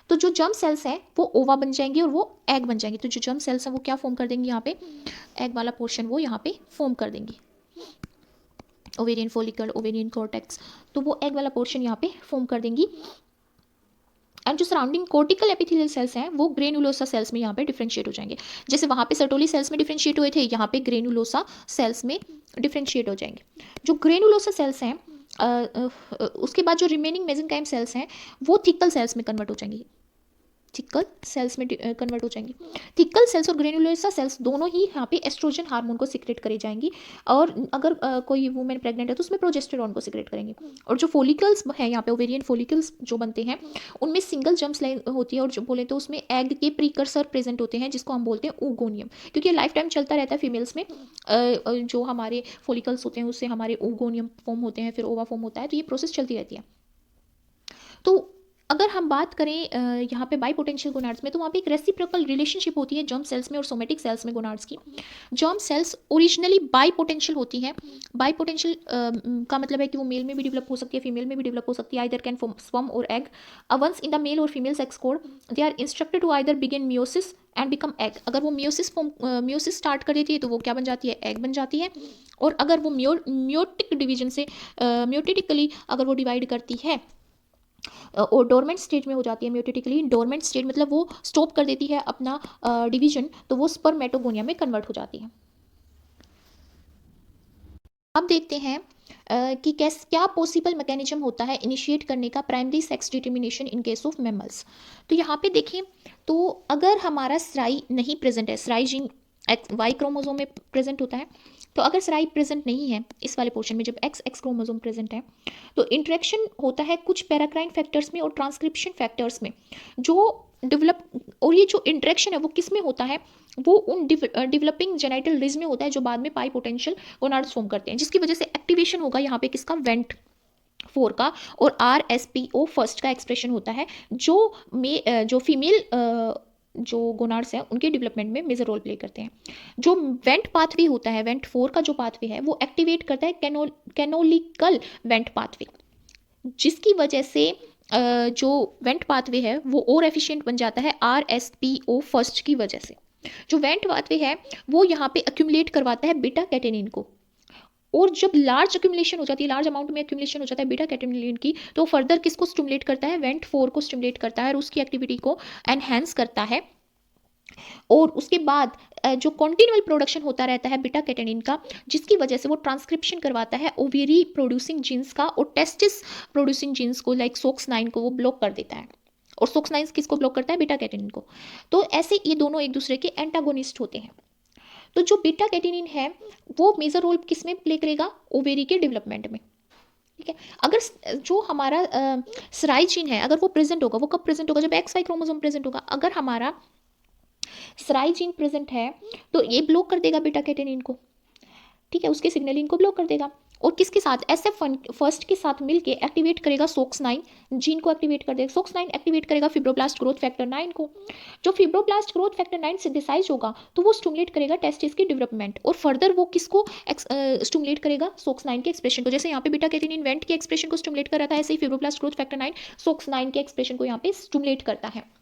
तो जो जर्म सेल्स हैं वो ओवा बन जाएंगे और वो एग बन जाएंगे। तो जो जर्म सेल्स हैं वो क्या फॉर्म कर देंगी, यहाँ पे एग वाला पोर्शन वो यहाँ पे फॉर्म कर देंगी, ओवेरियन फॉलिकल, ओवेरियन कॉर्टेक्स, तो वो एग वाला पोर्शन यहाँ पे फॉर्म कर देंगी। एंड जो सराउंडिंग कोर्टिकल एपिथेलियल सेल्स हैं वो ग्रेनुलोसा सेल्स में यहाँ पे डिफरेंशिएट हो जाएंगे, जैसे वहाँ पे सर्टोली सेल्स में डिफरेंशिएट हुए थे, यहाँ पे ग्रेनुलोसा सेल्स में डिफरेंशिएट हो जाएंगे। जो ग्रेनुलोसा सेल्स हैं उसके बाद जो रिमेनिंग मेसेनकाइम सेल्स हैं वो थिकल सेल्स में कन्वर्ट हो जाएंगी, थिकल सेल्स में कन्वर्ट हो जाएंगी। थिकल सेल्स और ग्रेनुलोसा सेल्स दोनों ही यहाँ पे एस्ट्रोजन हार्मोन को सिक्रेट करे जाएंगी, और अगर कोई वुमेन प्रेग्नेंट है तो उसमें प्रोजेस्टेरॉन को सिक्रेट करेंगी। और जो फॉलिकल्स है यहाँ पे, ओवेरियन फॉलिकल्स जो बनते हैं उनमें सिंगल जम्स लाइन होती है, और जो बोले तो उसमें एग के प्रीकर्सर प्रेजेंट होते हैं, जिसको हम बोलते हैं oogoनियम, क्योंकि लाइफ टाइम चलता रहता है फीमेल्स में। जो हमारे फॉलिकल्स होते हैं उससे हमारे oogoनियम फॉर्म होते हैं, फिर ओवा फॉर्म होता है, तो ये प्रोसेस चलती रहती है। तो अगर हम बात करें यहाँ पे बाई पोटेंशियल गोनाड्स में, तो वहाँ पे एक रेसिप्रोकल रिलेशनशिप होती है जर्म सेल्स में और सोमेटिक सेल्स में गोनाड्स की। Germ cells originally by potential होती हैं। बाई पोटेंशियल का मतलब है कि वो मेल में भी डेवलप हो सकती है, फीमेल में भी डेवलप हो सकती है, आइदर कैन फॉर्म स्पर्म और egg. Once in the male और female sex cord they are instructed to either begin meiosis and become egg. अगर वो मियोसिस स्टार्ट कर देती है तो वो क्या बन जाती है, एग बन जाती है। और अगर वो म्योटिक डिवीजन से म्योटिटिकली अगर वो डिवाइड करती है और डोरमेंट स्टेज में हो जाती है, म्योटिटिकली डोरमेंट स्टेज मतलब वो स्टॉप कर देती है अपना डिवीजन, तो वो स्पर्मेटोगोनिया में कन्वर्ट हो जाती है। अब देखते हैं कि क्या पॉसिबल मैकेनिज्म होता है इनिशिएट करने का primary sex determination in case of mammals. तो यहाँ पे देखें, तो अगर हमारा सराई नहीं प्रेजेंट है, सराई जीन वाई क्रोमोसोम में प्रेजेंट होता है, तो अगर सराई प्रेजेंट नहीं है इस वाले पोर्शन में, जब एक्स क्रोमोसोम प्रेजेंट है, तो इंटरेक्शन होता है कुछ पैराक्राइन फैक्टर्स में और ट्रांसक्रिप्शन फैक्टर्स में जो डेवलप। और ये जो इंटरेक्शन है वो किस में होता है, वो उन डेवलपिंग जेनाइटल रिज में होता है, जो बाद में पाई पोटेंशियल गोनाड्स फॉर्म करते हैं, जिसकी वजह से एक्टिवेशन होगा यहाँ पे किसका, वेंट 4 का, और RSPO फर्स्ट का एक्सप्रेशन होता है, जो फीमेल जो गोनाड्स हैं उनके डेवलपमेंट में मेजर रोल प्ले करते हैं। जो वेंट पाथवे होता है, वेंट 4 का जो पाथवे है वो एक्टिवेट करता है कैनोलिकल वेंट पाथवे, जिसकी वजह से जो वेंट पाथवे है वो और एफिशिएंट बन जाता है RSPO फर्स्ट की वजह से। जो वेंट पाथवे है वो यहाँ पे अक्यूमुलेट करवाता है बीटा कैटेनिन को, और जब लार्ज अक्यूमुलेशन हो जाती है, लार्ज अमाउंट में अक्यूमुलेशन हो जाता है बीटा कैटेनिन की, तो फर्दर किसको स्टिमुलेट करता है, वेंट 4 को स्टिमुलेट करता है और उसकी एक्टिविटी को एनहेंस करता है। और उसके बाद जो कॉन्टिन्यूअल प्रोडक्शन होता रहता है बीटा कैटेनिन का, जिसकी वजह से वो ट्रांसक्रिप्शन करवाता है ओवेरी प्रोड्यूसिंग जीन्स का, और टेस्टिस प्रोड्यूसिंग जीन्स को लाइक SOX9 को वो ब्लॉक कर देता है। और SOX9 किसको ब्लॉक करता है, बीटा कैटेनिन को। तो ऐसे ये दोनों एक दूसरे के एंटागोनिस्ट होते हैं। तो जो बीटा कैटेनिन है वो मेजर रोल किस में प्ले करेगा, ओवेरी के डेवलपमेंट में। ठीक है, अगर जो हमारा सराई जीन है अगर वो प्रेजेंट होगा, वो कब प्रेजेंट होगा, जब XY क्रोमोसोम प्रेजेंट होगा। अगर हमारा सराई जीन प्रेजेंट है तो ये ब्लॉक कर देगा बीटा कैटेनिन को, ठीक है, उसके सिग्नलिंग को ब्लॉक कर देगा। और किसके साथ, SF1 फर्स्ट के साथ मिलके एक्टिवेट करेगा SOX9 जीन को एक्टिवेट कर देगा। SOX9 एक्टिवेट करेगा फिब्रोब्लास्ट ग्रोथ फैक्टर 9 को। जो फिब्रोब्लास्ट ग्रोथ फैक्टर 9 सिंथेसाइज होगा तो वो स्टिमुलेट करेगा टेस्टिस की डेवलपमेंट, और फर्दर वो किसको स्टिमुलेट करेगा, SOX9 के एक्सप्रेशन को। जैसे यहाँ पे बीटा कैटेनिन वेंट के एक्सप्रेशन को स्टिमुलेट कर रहा था, ऐसे ही फिब्रोब्लास्ट ग्रोथ फैक्टर 9 SOX9 के एक्सप्रेशन को यहाँ पे स्टिमुलेट करता है।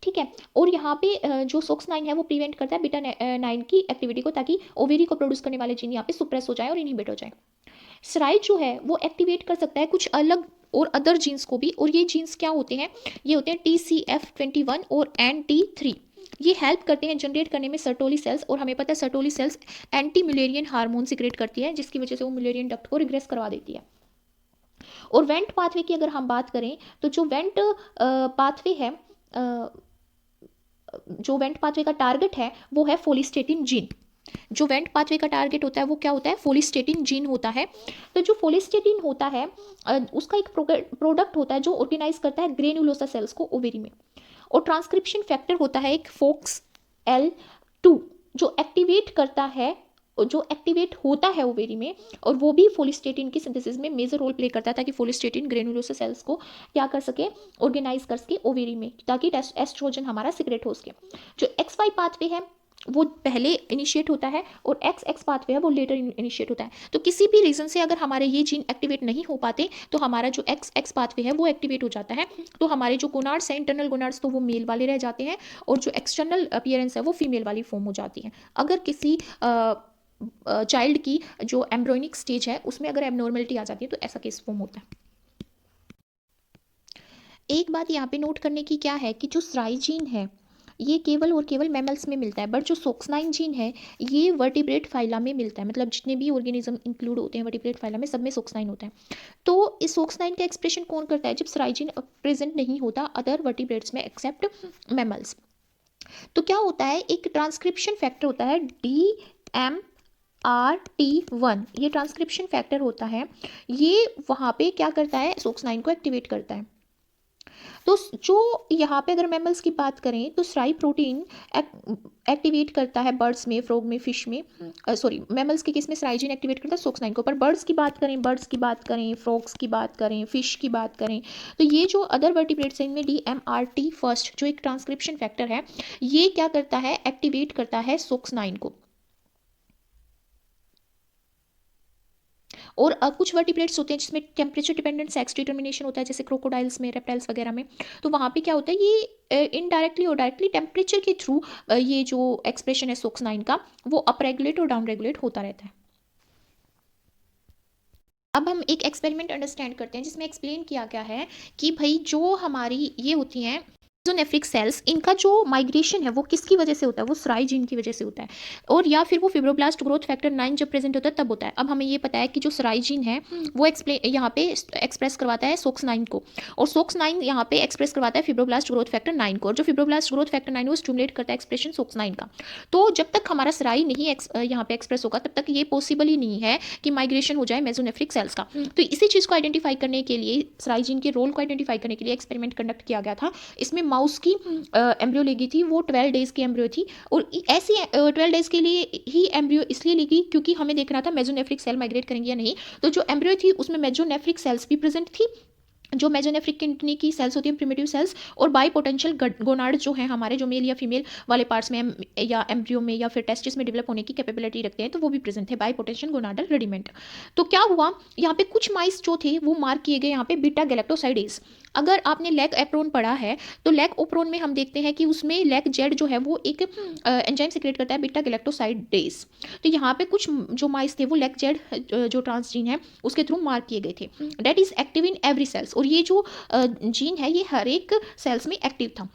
ठीक है, और यहाँ पे जो SOX9 है वो प्रिवेंट करता है बीटा 9 की एक्टिविटी को, ताकि ओवेरी को प्रोड्यूस करने वाले जीन यहाँ पे सुप्रेस हो जाए और इनहिबिट हो जाए। SRAI जो है वो एक्टिवेट कर सकता है कुछ अलग और अदर जीन्स को भी, और ये जीन्स क्या होते हैं, ये होते हैं TCF21 और NT3। ये हेल्प करते हैं जनरेट करने में सर्टोली सेल्स, और हमें पता है Sertoli cells anti Mullerian hormone secrete करती है, जिसकी वजह से वो म्यूलेरियन डक्ट को रिग्रेस करवा देती है। और वेंट पाथवे की अगर हम बात करें तो जो वेंट पाथवे है, जो वेंट पाथवे का टारगेट है वो है फोलिस्टेटिन जीन। जो वेंट पाथवे का टारगेट होता है वो क्या होता है, फोलिस्टेटिन जीन होता है। तो जो फोलिस्टेटिन होता है उसका एक प्रोडक्ट होता है जो ऑर्गेनाइज करता है ग्रेनुलोसा सेल्स को ओवेरी में, और ट्रांसक्रिप्शन फैक्टर होता है एक FOXL2 जो एक्टिवेट करता है, जो एक्टिवेट होता है ओवेरी में, और वो भी फोलिस्टेटिन की सिंथेसिस में मेजर रोल प्ले करता है, ताकि फोलिस्टेटिन ग्रेनुलोसा सेल्स को क्या कर सके, ऑर्गेनाइज कर सके ओवेरी में, ताकि एस्ट्रोजन हमारा सिक्रेट हो सके। जो XY पाथवे है वो पहले इनिशिएट होता है, और XX पाथवे है वो लेटर इनिशिएट होता है। तो किसी भी रीजन से अगर हमारे ये जीन एक्टिवेट नहीं हो पाते तो हमारा जो XX पाथवे है वो एक्टिवेट हो जाता है, तो हमारे जो गोनाड्स हैं, इंटरनल गोनाड्स, तो वो मेल वाले रह जाते हैं, और जो एक्सटर्नल अपीयरेंस है वो फीमेल वाली फॉर्म हो जाती है। अगर किसी चाइल्ड की जो एम्ब्रोनिक स्टेज है उसमें अगर एबनॉर्मलिटी आ जाती है तो ऐसा केस फॉर्म होता है। एक बात यहाँ पे नोट करने की क्या है कि जो SRAI जीन है ये केवल और केवल मैमल्स में मिलता है, बट जो SOX9 जीन है ये वर्टिब्रेट फाइला में मिलता है, मतलब जितने भी ऑर्गेनिज्म इंक्लूड होते हैं वर्टिब्रेट फाइला में, सब में SOX9 होता है। तो इस SOX9 का एक्सप्रेशन कौन करता है, जब SRAI जीन प्रेजेंट नहीं होता अदर वर्टिब्रेट्स में एक्सेप्ट मैमल्स। तो क्या होता है, एक ट्रांसक्रिप्शन फैक्टर होता है DMRT1, ये ट्रांसक्रिप्शन फैक्टर होता है, ये वहाँ पे क्या करता है, SOX9 को एक्टिवेट करता है। तो जो यहाँ पे अगर मैमल्स की बात करें तो SRAI प्रोटीन एक्टिवेट करता है बर्ड्स में, फ्रॉग में, फिश में, सॉरी मैमल्स के केस में SRAI जीन एक्टिवेट करता है SOX9 को। पर बर्ड्स की बात करें, फ्रॉग्स की बात करें, फिश की बात करें, तो ये जो अदर वर्टिब्रेट्स हैं इनमें DMRT फर्स्ट जो एक ट्रांसक्रिप्शन फैक्टर है ये क्या करता है, एक्टिवेट करता है SOX9 को। और कुछ वर्टिब्रेट्स होते हैं जिसमें टेम्परेचर डिपेंडेंट सेक्स डिटर्मिनेशन होता है, जैसे क्रोकोडाइल्स में, रेप्टाइल्स वगैरह में, तो वहाँ पे क्या होता है, ये इनडायरेक्टली और डायरेक्टली टेम्परेचर के थ्रू ये जो एक्सप्रेशन है SOX9 का वो अप रेगुलेट और डाउन रेगुलेट होता रहता है। अब हम एक एक्सपेरिमेंट अंडरस्टैंड करते हैं जिसमें एक्सप्लेन किया गया है कि भाई जो हमारी ये होती हैं मेसोनेफ्रिक सेल्स, इनका जो माइग्रेशन है वो किसकी वजह से होता है, वो SRAI जीन की वजह से होता है, और या फिर वो फिब्रोब्लास्ट ग्रोथ फैक्टर 9 जब प्रेजेंट होता है तब होता है। अब हमें ये पता है कि जो SRAI जीन है वो यहाँ पे एक्सप्रेस करवाता है SOX9 को, और SOX9 यहाँ पे एक्सप्रेस करवाता है फिब्रोब्लास्ट ग्रोथ फैक्टर 9 को, और जो फिब्रोब्लास्ट ग्रोथ फैक्टर 9 वो स्टिमुलेट करता है एक्सप्रेशन SOX9 का। तो जब तक हमारा SRAI नहीं यहाँ पे एक्सप्रेस होगा तब तक ये पॉसिबल ही नहीं है कि माइग्रेशन हो जाए मेसोनेफ्रिक सेल्स का। तो इसी चीज़ को आइडेंटिफाई करने के लिए, SRAI जीन के रोल को आइडेंटिफाई करने के लिए एक्सपेरिमेंट कंडक्ट किया गया था। इसमें माउस की एम्ब्रियो ली गई थी, वो 12 डेज की एम्ब्रियो थी, और ऐसी 12 डेज के लिए ही एम्ब्रियो इसलिए ली गई क्योंकि हमें देखना था मेसोनेफ्रिक सेल माइग्रेट करेंगे या नहीं। तो जो एम्ब्रियो थी उसमें मेसोनेफ्रिक सेल्स भी प्रेजेंट थी, जो मेसोनेफ्रिक किडनी की सेल्स होती हैं प्रिमिटिव सेल्स, और बाई पोटेंशियल गोनाड जो है हमारे, जो मेल या फीमेल वाले पार्ट्स में या एम्ब्रियो में या फिर टेस्टिस में डेवलप होने की कैपेबिलिटी रखते हैं, तो वो भी प्रेजेंट थे, बाई पोटेंशियल गोनाडल रेडिमेंट। तो क्या हुआ, यहाँ पे कुछ माइस जो थे वो मार्क किए गए यहाँ पे बीटा गैलेक्टोसाइडेज। अगर आपने लैक एप्रोन पढ़ा है तो लैक ओप्रोन में हम देखते हैं कि उसमें लैक जेड जो है वो एक एंजाइम सिक्रेट करता है बीटा गैलेक्टोसाइडेज। तो यहाँ पे कुछ जो माइस थे वो लैक जेड जो ट्रांसजीन है उसके थ्रू मार्क किए गए थे, that is active in every cells, और ये जो जीन है ये हर एक सेल्स में एक्टिव था।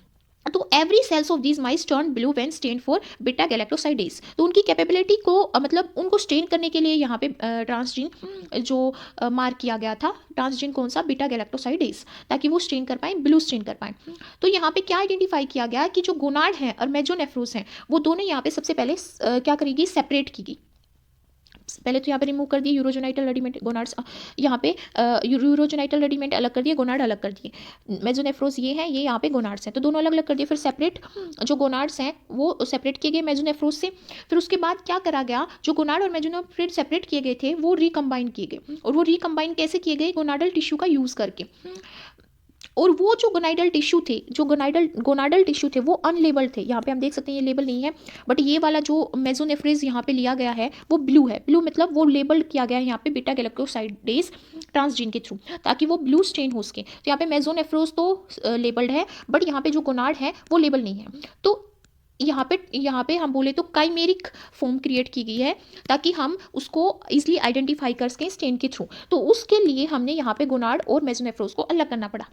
तो every cells of these mice turn blue when stain for beta galactosidase. तो उनकी कैपेबिलिटी को मतलब उनको स्टेन करने के लिए यहाँ पे ट्रांसजीन जो मार्क किया गया था, ट्रांसजीन कौन सा, बीटा गैलेक्टोसाइडेज, ताकि वो स्टेन कर पाए, ब्लू स्टेन कर पाए। तो यहाँ पे क्या आइडेंटिफाई किया गया कि जो गोनाड हैं और मेसोनेफ्रोस हैं वो दोनों यहाँ पे सबसे पहले क्या करेगी, सेपरेट की गई। पहले तो यहाँ पे रिमूव कर दिए यूरोजेनाइटल रेडिमेट गोनाड्स, यहाँ पे यूरोजेनाइटल रेडिमेट अलग कर दिए, गोनाड अलग कर दिए, मेसोनेफ्रोज ये है, ये यहाँ पे गोनाड्स हैं, तो दोनों अलग अलग कर दिए। फिर सेपरेट जो गोनाड्स हैं वो सेपरेट किए गए मेसोनेफ्रोज से। फिर उसके बाद क्या करा गया, जो गोनाड और मेसोनेफ्रोज सेपरेट किए गए थे वो रिकम्बाइन किए गए, और वो रिकम्बाइन कैसे किए गए, गोनाडल टिश्यू का यूज़ करके। और वो जो गोनाइडल टिश्यू थे, जो गोनाडल टिश्यू थे वो अनलेबल्ड थे, यहाँ पे हम देख सकते हैं ये लेबल नहीं है, बट ये वाला जो मेसोनेफ्रेज यहाँ पे लिया गया है वो ब्लू है, ब्लू मतलब वो लेबल किया गया है यहाँ पे बीटा गैलेक्टोसाइडेज ट्रांसजीन के थ्रू, ताकि वो ब्लू स्टेन हो सके। तो यहाँ पे मेसोनेफ्रोज तो लेबल्ड है, बट यहाँ पे जो गोनाड है वो लेबल नहीं है। तो यहाँ पे हम बोले तो काइमेरिक फॉर्म क्रिएट की गई है, ताकि हम उसको इजिली आइडेंटिफाई कर सकें स्टेन के थ्रू। तो उसके लिए हमने यहाँ पे गोनाड और मेसोनेफ्रोज को अलग करना पड़ा।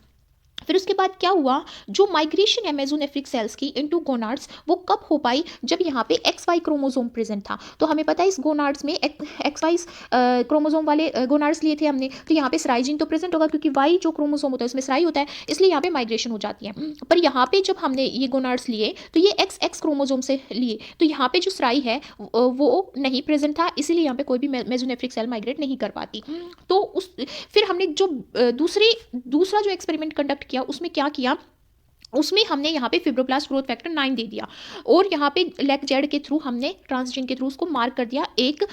फिर उसके बाद क्या हुआ, जो माइग्रेशन है मेसोनेफ्रिक सेल्स की इनटू गोनाड्स वो कब हो पाई, जब यहाँ पे XY क्रोमोसोम प्रेजेंट था। तो हमें पता है इस गोनाड्स में XY क्रोमोसोम वाले गोनाड्स लिए थे हमने, तो यहाँ पे सराई जीन तो प्रेजेंट होगा, क्योंकि Y जो क्रोमोसोम होता है उसमें सराई होता है, इसलिए यहाँ पे माइग्रेशन हो जाती है। पर यहाँ पे जब हमने ये गोनाड्स लिए तो ये XX क्रोमोसोम से लिए, तो यहाँ पे जो सराई है वो नहीं प्रेजेंट था, इसीलिए यहाँ पे कोई भी मेसोनेफ्रिक सेल माइग्रेट नहीं कर पाती। तो फिर हमने जो दूसरा जो एक्सपेरिमेंट कंडक्ट किया उसमें क्या किया, उसमें हमने यहाँ पे फिब्रोब्लास्ट ग्रोथ फैक्टर 9 दे दिया, और यहाँ पे लेक जेड के थ्रू हमने ट्रांसजीन के थ्रू उसको मार्क कर दिया एक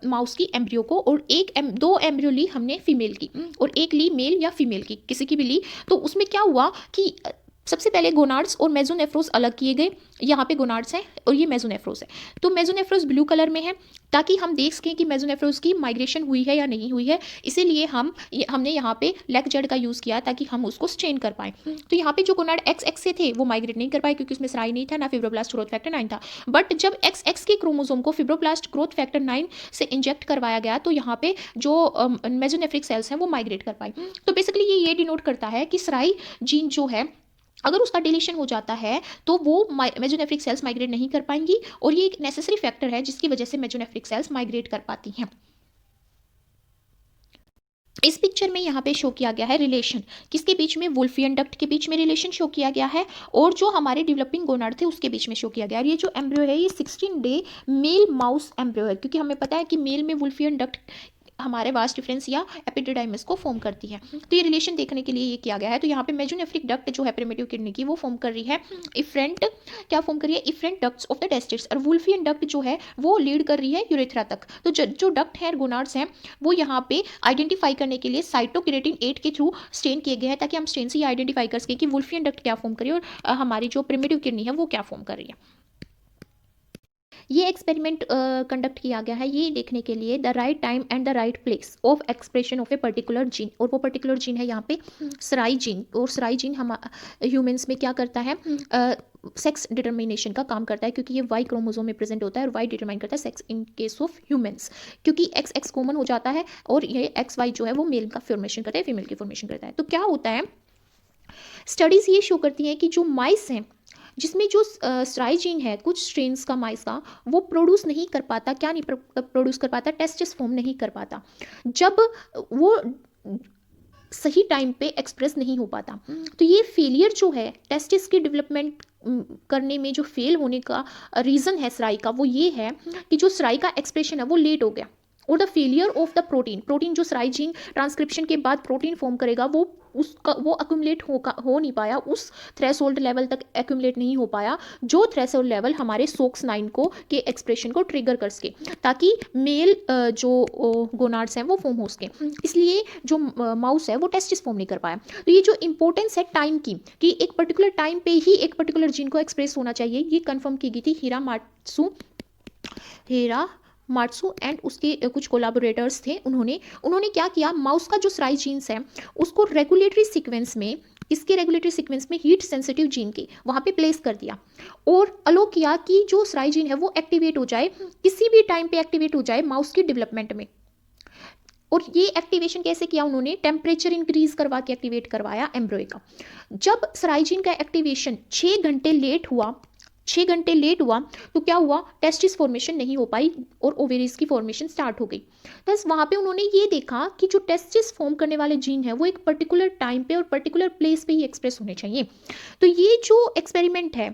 माउस की एम्ब्रियो को, और दो एम्ब्रियो ली हमने फीमेल की, और एक ली मेल या फीमेल की, किसी की भी ली। तो उसमें क्या हुआ कि सबसे पहले गोनाड्स और मेसोनेफ्रोज अलग किए गए, यहाँ पे गोनाड्स हैं और ये मेसोनेफ्रोज है। तो मेसोनेफ्रोज ब्लू कलर में है, ताकि हम देख सकें कि मेसोनेफ्रोज की माइग्रेशन हुई है या नहीं हुई है, इसीलिए हमने यहाँ पे लेक जेड का यूज़ किया, ताकि हम उसको स्टेन कर पाएँ। तो यहाँ पे जो गोनाड XX से थे वो माइग्रेट नहीं कर पाए, क्योंकि उसमें सराई नहीं था, ना फिब्रोब्लास्ट ग्रोथ फैक्टर 9 था। बट जब XX के क्रोमोसोम को फिब्रोब्लास्ट ग्रोथ फैक्टर 9 से इंजेक्ट करवाया गया, तो यहाँ पे जो मेसोनेफ्रिक सेल्स हैं वो माइग्रेट कर पाए। तो बेसिकली ये डिनोट करता है कि सराई जीन जो है, अगर उसका डिलीशन हो जाता है तो वो मेसोनेफ्रिक सेल्स माइग्रेट नहीं कर पाएंगी, और ये एक नेसेसरी फैक्टर है जिसकी वजह से मेसोनेफ्रिक सेल्स माइग्रेट कर पाती हैं। इस पिक्चर में यहाँ पे शो किया गया है रिलेशन, किसके बीच में, वुल्फियन डक्ट के बीच में रिलेशन शो किया गया है, और जो हमारे डेवलपिंग गोनाड थे उसके बीच में शो किया गया है। और ये जो एम्ब्रियो है ये 16 डे मेल माउस एम्ब्रियो है, क्योंकि हमें पता है कि मेल में वुल्फियन डक्ट हमारे वास डिफरेंस या एपिडिडाइमिस को फॉर्म करती है। तो ये रिलेशन देखने के लिए ये किया गया है। तो यहाँ पे मेसोनेफ्रिक डक्ट जो है प्रिमिटिव किडनी की वो फॉर्म कर रही है इफरेंट, क्या फॉर्म कर रही है, efferent ducts of the testis, और वुल्फियन डक्ट जो है वो लीड कर रही है यूरेथ्रा तक। तो जो डक्ट है गोनाड्स हैं वो यहाँ पे आइडेंटिफाई करने के लिए साइटोकेरेटिन 8 के थ्रू स्टेन किए गए हैं, ताकि हम स्टेन से ये आइडेंटिफाई कर सकें कि वुल्फियन डक्ट क्या फॉर्म कर रही है और हमारी जो प्रिमिटिव किडनी है वो क्या फॉर्म कर रही है। ये एक्सपेरिमेंट कंडक्ट किया गया है ये देखने के लिए the right time and the right place of expression of a particular gene, और वो पर्टिकुलर जीन है यहाँ पे सराई जीन। और सराई जीन हम ह्यूमंस में क्या करता है, सेक्स डिटर्मिनेशन का काम करता है, क्योंकि ये Y क्रोमोसोम में प्रेजेंट होता है, और Y डिटरमाइन करता है sex in case of humans, क्योंकि XX कॉमन हो जाता है, और ये XY जो है वो मेल का फॉर्मेशन करता है, फीमेल की फॉर्मेशन करता है। तो क्या होता है, स्टडीज ये शो करती हैं कि जो माइस हैं जिसमें जो सराई जीन है, कुछ स्ट्रेन्स का माइस का, वो प्रोड्यूस नहीं कर पाता, क्या नहीं प्रोड्यूस कर पाता, टेस्टिस फॉर्म नहीं कर पाता, जब वो सही टाइम पे एक्सप्रेस नहीं हो पाता। तो ये फेलियर जो है टेस्टिस की डेवलपमेंट करने में जो फेल होने का रीज़न है सराई का, वो ये है कि जो सराई का एक्सप्रेशन है वो लेट हो गया, और the failure of the protein जो सराई जीन ट्रांसक्रिप्शन के बाद प्रोटीन फॉर्म करेगा वो अक्यूमुलेट हो नहीं पाया, उस थ्रेशोल्ड लेवल तक एक्यूमुलेट नहीं हो पाया जो थ्रेशोल्ड लेवल हमारे SOX9 को के एक्सप्रेशन को ट्रिगर कर सके, ताकि मेल जो गोनाड्स हैं वो फॉर्म हो सके। इसलिए जो माउस है वो टेस्टिस फॉर्म नहीं कर पाया। तो ये जो इंपॉर्टेंस है टाइम की, कि एक पर्टिकुलर टाइम पे ही एक पर्टिकुलर जीन को एक्सप्रेस होना चाहिए, ये कन्फर्म की गई थी हीरा मार्सू एंड उसके कुछ कोलाबोरेटर्स थे। उन्होंने क्या किया, माउस का जो सराई जीन्स है उसको रेगुलेटरी सीक्वेंस में, इसके रेगुलेटरी सीक्वेंस में हीट सेंसिटिव जीन के वहाँ पे प्लेस कर दिया, और अलो किया कि जो सराई जीन है वो एक्टिवेट हो जाए, किसी भी टाइम पे एक्टिवेट हो जाए माउस की डेवलपमेंट में। और ये एक्टिवेशन कैसे किया उन्होंने, टेम्परेचर इंक्रीज करवा के एक्टिवेट करवाया एम्ब्रियो का। जब सराई जीन का एक्टिवेशन 6 घंटे लेट हुआ तो क्या हुआ, टेस्टिस फॉर्मेशन नहीं हो पाई और ओवेरीज की फॉर्मेशन स्टार्ट हो गई। बस वहाँ पे उन्होंने ये देखा कि जो टेस्टिस फॉर्म करने वाले जीन है वो एक पर्टिकुलर टाइम पे और पर्टिकुलर प्लेस पे ही एक्सप्रेस होने चाहिए। तो ये जो एक्सपेरिमेंट है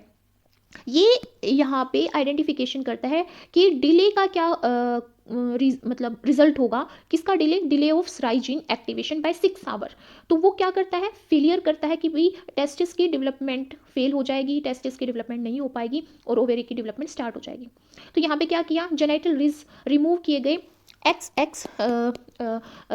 ये यहाँ पे आइडेंटिफिकेशन करता है कि डिले का क्या मतलब रिजल्ट होगा किसका delay of SRY gene activation by 6 hour. तो वो क्या करता है, फेलियर करता है कि भाई टेस्टिस की डेवलपमेंट फेल हो जाएगी, टेस्टिस की डेवलपमेंट नहीं हो पाएगी और ओवेरी की डेवलपमेंट स्टार्ट हो जाएगी। तो यहाँ पे क्या किया, जेनाइटल रिज रिमूव किए गए एक्स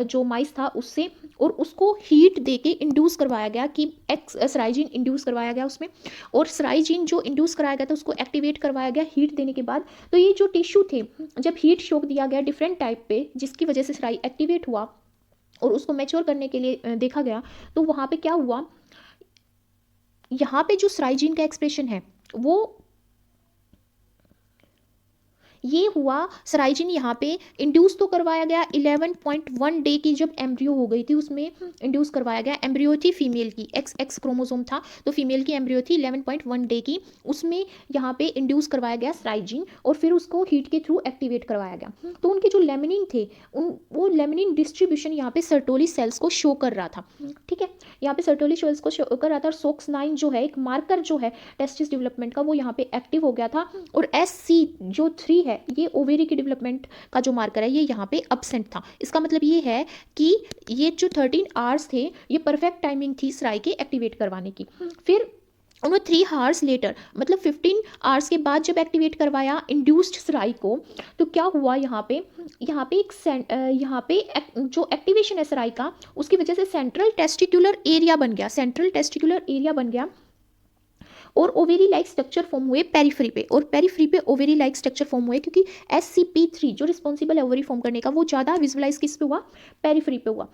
जो माइस था उससे, और उसको हीट देके इंड्यूस करवाया गया कि एक्स सराइजीन इंड्यूस करवाया गया उसमें, और सराइजीन जो इंड्यूस कराया गया था उसको एक्टिवेट करवाया गया हीट देने के बाद। तो ये जो टिश्यू थे, जब हीट शॉक दिया गया डिफरेंट टाइप पे जिसकी वजह से सराई एक्टिवेट हुआ और उसको मैच्योर करने के लिए देखा गया, तो वहाँ पे क्या हुआ, यहाँ पे जो सराइजीन का एक्सप्रेशन है वो ये हुआ, सराइजिन यहाँ पे इंड्यूस तो करवाया गया 11.1 डे की जब एम्ब्रियो हो गई थी उसमें इंड्यूस करवाया गया। एम्ब्रियो थी फीमेल की, एक्स क्रोमोसोम था तो फीमेल की एम्ब्रियो थी 11.1 डे की, उसमें यहाँ पे इंड्यूस करवाया गया सराइजिन और फिर उसको हीट के थ्रू एक्टिवेट करवाया गया। तो उनके जो लेमिनिन थे वो लेमिनिन डिस्ट्रीब्यूशन यहाँ पे सर्टोली सेल्स को शो कर रहा था। ठीक है, यहाँ पे सर्टोली सेल्स को शो कर रहा था और सोक्स9 जो है एक मार्कर जो है टेस्टिस डेवलपमेंट का वो यहाँ पे एक्टिव हो गया था, और SC जो 3 है ये ओवेरी की डेवलपमेंट का जो मार्कर है ये यहाँ पे एब्सेंट था। इसका मतलब ये है कि ये जो 13 आवर्स थे ये परफेक्ट टाइमिंग थी सराई के एक्टिवेट करवाने की। फिर उन्होंने 3 आवर्स लेटर मतलब 15 आवर्स के बाद जब एक्टिवेट करवाया इंड्यूस्ड सराई को, तो क्या हुआ यहाँ पे जो एक्टिवेशन है सराई का उसकी वजह से सेंट्रल टेस्टिकुलर एरिया बन गया, और ओवेरी लाइक स्ट्रक्चर फॉर्म हुए पेरिफेरी पे, और पेरिफेरी पे ओवेरी लाइक स्ट्रक्चर फॉर्म हुए क्योंकि SCP3 जो रिस्पॉन्सिबल है ओवेरी फॉर्म करने का वो ज़्यादा विजुअलाइज किस पे हुआ, पेरिफेरी पे हुआ।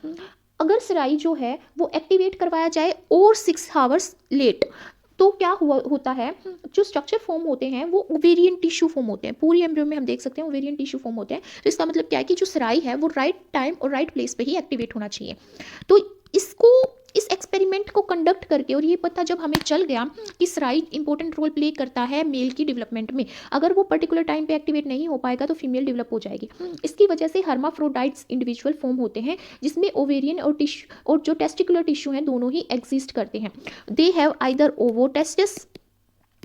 अगर सराई जो है वो एक्टिवेट करवाया जाए और 6 आवर्स लेट, तो क्या होता है, जो स्ट्रक्चर फॉर्म होते हैं वो ओवेरियन टिश्यू फॉर्म होते हैं। पूरी एम्ब्रियो में हम देख सकते हैं ओवेरियन टिश्यू फॉर्म होते हैं। तो इसका मतलब क्या है कि जो सराई है वो राइट टाइम और राइट प्लेस पे ही एक्टिवेट होना चाहिए। तो इस एक्सपेरिमेंट को कंडक्ट करके और ये पता जब हमें चल गया कि सराई इंपॉर्टेंट रोल प्ले करता है मेल की डेवलपमेंट में, अगर वो पर्टिकुलर टाइम पे एक्टिवेट नहीं हो पाएगा तो फीमेल डेवलप हो जाएगी। इसकी वजह से हर्माफ्रोडाइट्स इंडिविजुअल फॉर्म होते हैं जिसमें ओवेरियन और जो टेस्टिकुलर टिश्यू हैं दोनों ही एग्जिस्ट करते हैं। दे हैव आइदर ओवोटेस्टिस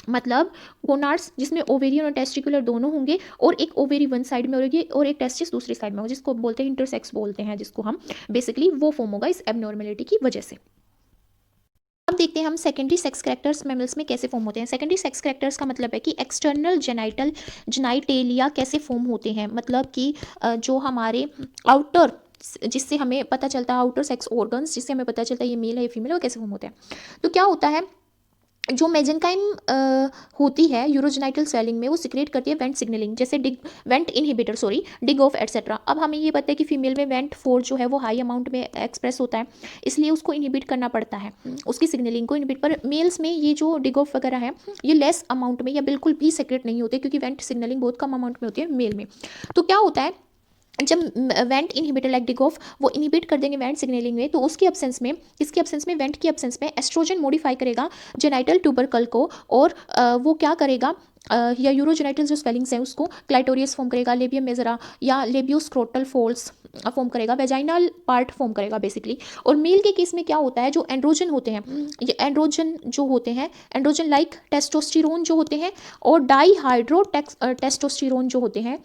मतलब गोनाड्स जिसमें ओवेरियन और टेस्टिकुलर दोनों होंगे, और एक ओवेरी वन साइड में होगी और एक टेस्टिस दूसरी साइड में होगा, जिसको बोलते हैं इंटरसेक्स बोलते हैं, जिसको हम बेसिकली वो फॉर्म होगा इस एबनॉर्मेलिटी की वजह से। अब देखते हैं हम सेकेंडरी सेक्स कैरेक्टर्स मैमल्स में कैसे फॉर्म होते हैं। सेकेंडरी सेक्स कैरेक्टर्स का मतलब है कि एक्सटर्नल जेनाइटेलिया कैसे फॉर्म होते हैं, मतलब कि जो हमारे आउटर जिससे हमें पता चलता है आउटर सेक्स ऑर्गन्स जिससे हमें पता चलता है ये मेल है ये फीमेल है वो कैसे फॉर्म होते हैं। तो क्या होता है, जो मेजेंकाइम होती है यूरोजेनाइटल स्वेलिंग में वो सिक्रेट करती है वेंट सिग्नलिंग, जैसे डिग ऑफ एटसेट्रा। अब हमें ये पता है कि फीमेल में वेंट 4 जो है वो हाई अमाउंट में एक्सप्रेस होता है, इसलिए उसको इनहिबिट करना पड़ता है, उसकी सिग्नलिंग को इनहिबिट। पर मेल्स में ये जो डिग ऑफ वगैरह है ये लेस अमाउंट में या बिल्कुल भी सिक्रेट नहीं होते क्योंकि वेंट सिग्नलिंग बहुत कम अमाउंट में होती है मेल में। तो क्या होता है, जब वेंट इनहिबिटर लाइक डिगोफ वो इनहिबिट कर देंगे वेंट सिग्नलिंग में, तो उसकी एब्सेंस में किसकी एब्सेंस में, वेंट की एब्सेंस में एस्ट्रोजन मॉडिफाई करेगा जेनाइटल ट्यूबरकल को, और वो क्या करेगा या यूरोजेनाइटल जो स्वेलिंग्स हैं उसको क्लाइटोरियस फॉर्म करेगा, लेबियम मेजरा या लेबियोस्क्रोटल फोल्ड्स फॉर्म करेगा, वेजाइनल पार्ट फॉर्म करेगा बेसिकली। और मेल के केस में क्या होता है, जो एंड्रोजन होते हैं, ये एंड्रोजन जो होते हैं, एंड्रोजन लाइक टेस्टोस्टेरोन जो होते हैं और डाईहाइड्रो टेस्टोस्टेरोन जो होते हैं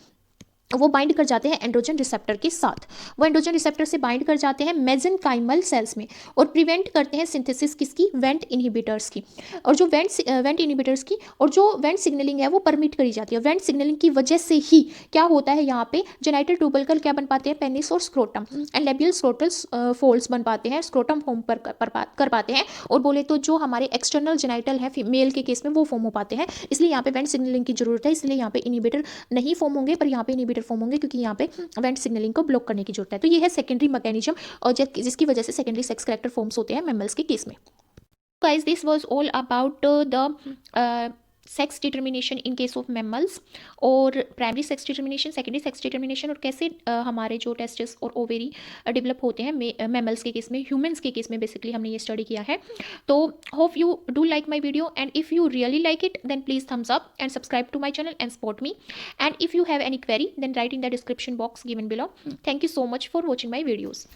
वो बाइंड कर जाते हैं एंड्रोजन रिसेप्टर के साथ। वो एंड्रोजन रिसेप्टर से बाइंड कर जाते हैं मेसेनकाइमल सेल्स में और प्रिवेंट करते हैं सिंथेसिस किसकी, वेंट इनहिबिटर्स की। और जो वेंट इनहिबिटर्स की और जो वेंट सिग्नलिंग है वो परमिट करी जाती है। वेंट सिग्नलिंग की वजह से ही क्या होता है, यहाँ पे जेनाइटल ट्यूबरकल क्या बन पाते हैं, पेनिस और scrotum and labial scrotal folds बन पाते हैं, स्क्रोटम फॉर्म कर पाते हैं। और बोले तो जो हमारे एक्सटर्नल जेनाइटल है मेल के केस में वो फॉर्म हो पाते हैं, इसलिए यहाँ पे वेंट सिग्नलिंग की जरूरत है। इसलिए यहाँ पे इनहिबिटर नहीं फॉर्म होंगे, पर यहाँ पे इनहिबिटर फॉर्म होंगे क्योंकि यहाँ पे वेंट सिग्नलिंग को ब्लॉक करने की जरूरत है। तो ये है सेकेंडरी मैकेनिज्म और जिसकी वजह से सेकेंडरी सेक्स कैरेक्टर फॉर्म्स होते हैं मैमल्स के केस में। Guys this was all about the sex determination in case of mammals, और primary sex determination, secondary sex determination, और कैसे हमारे जो टेस्टिस और ओवेरी डेवलप होते हैं मैमल्स के केस में, ह्यूमंस के केस में बेसिकली हमने ये स्टडी किया है। तो hope you do like my video, and if you really like it then please thumbs up and subscribe to my channel and support me, and if you have any query then write in the description box given below. Thank you so much for watching my videos.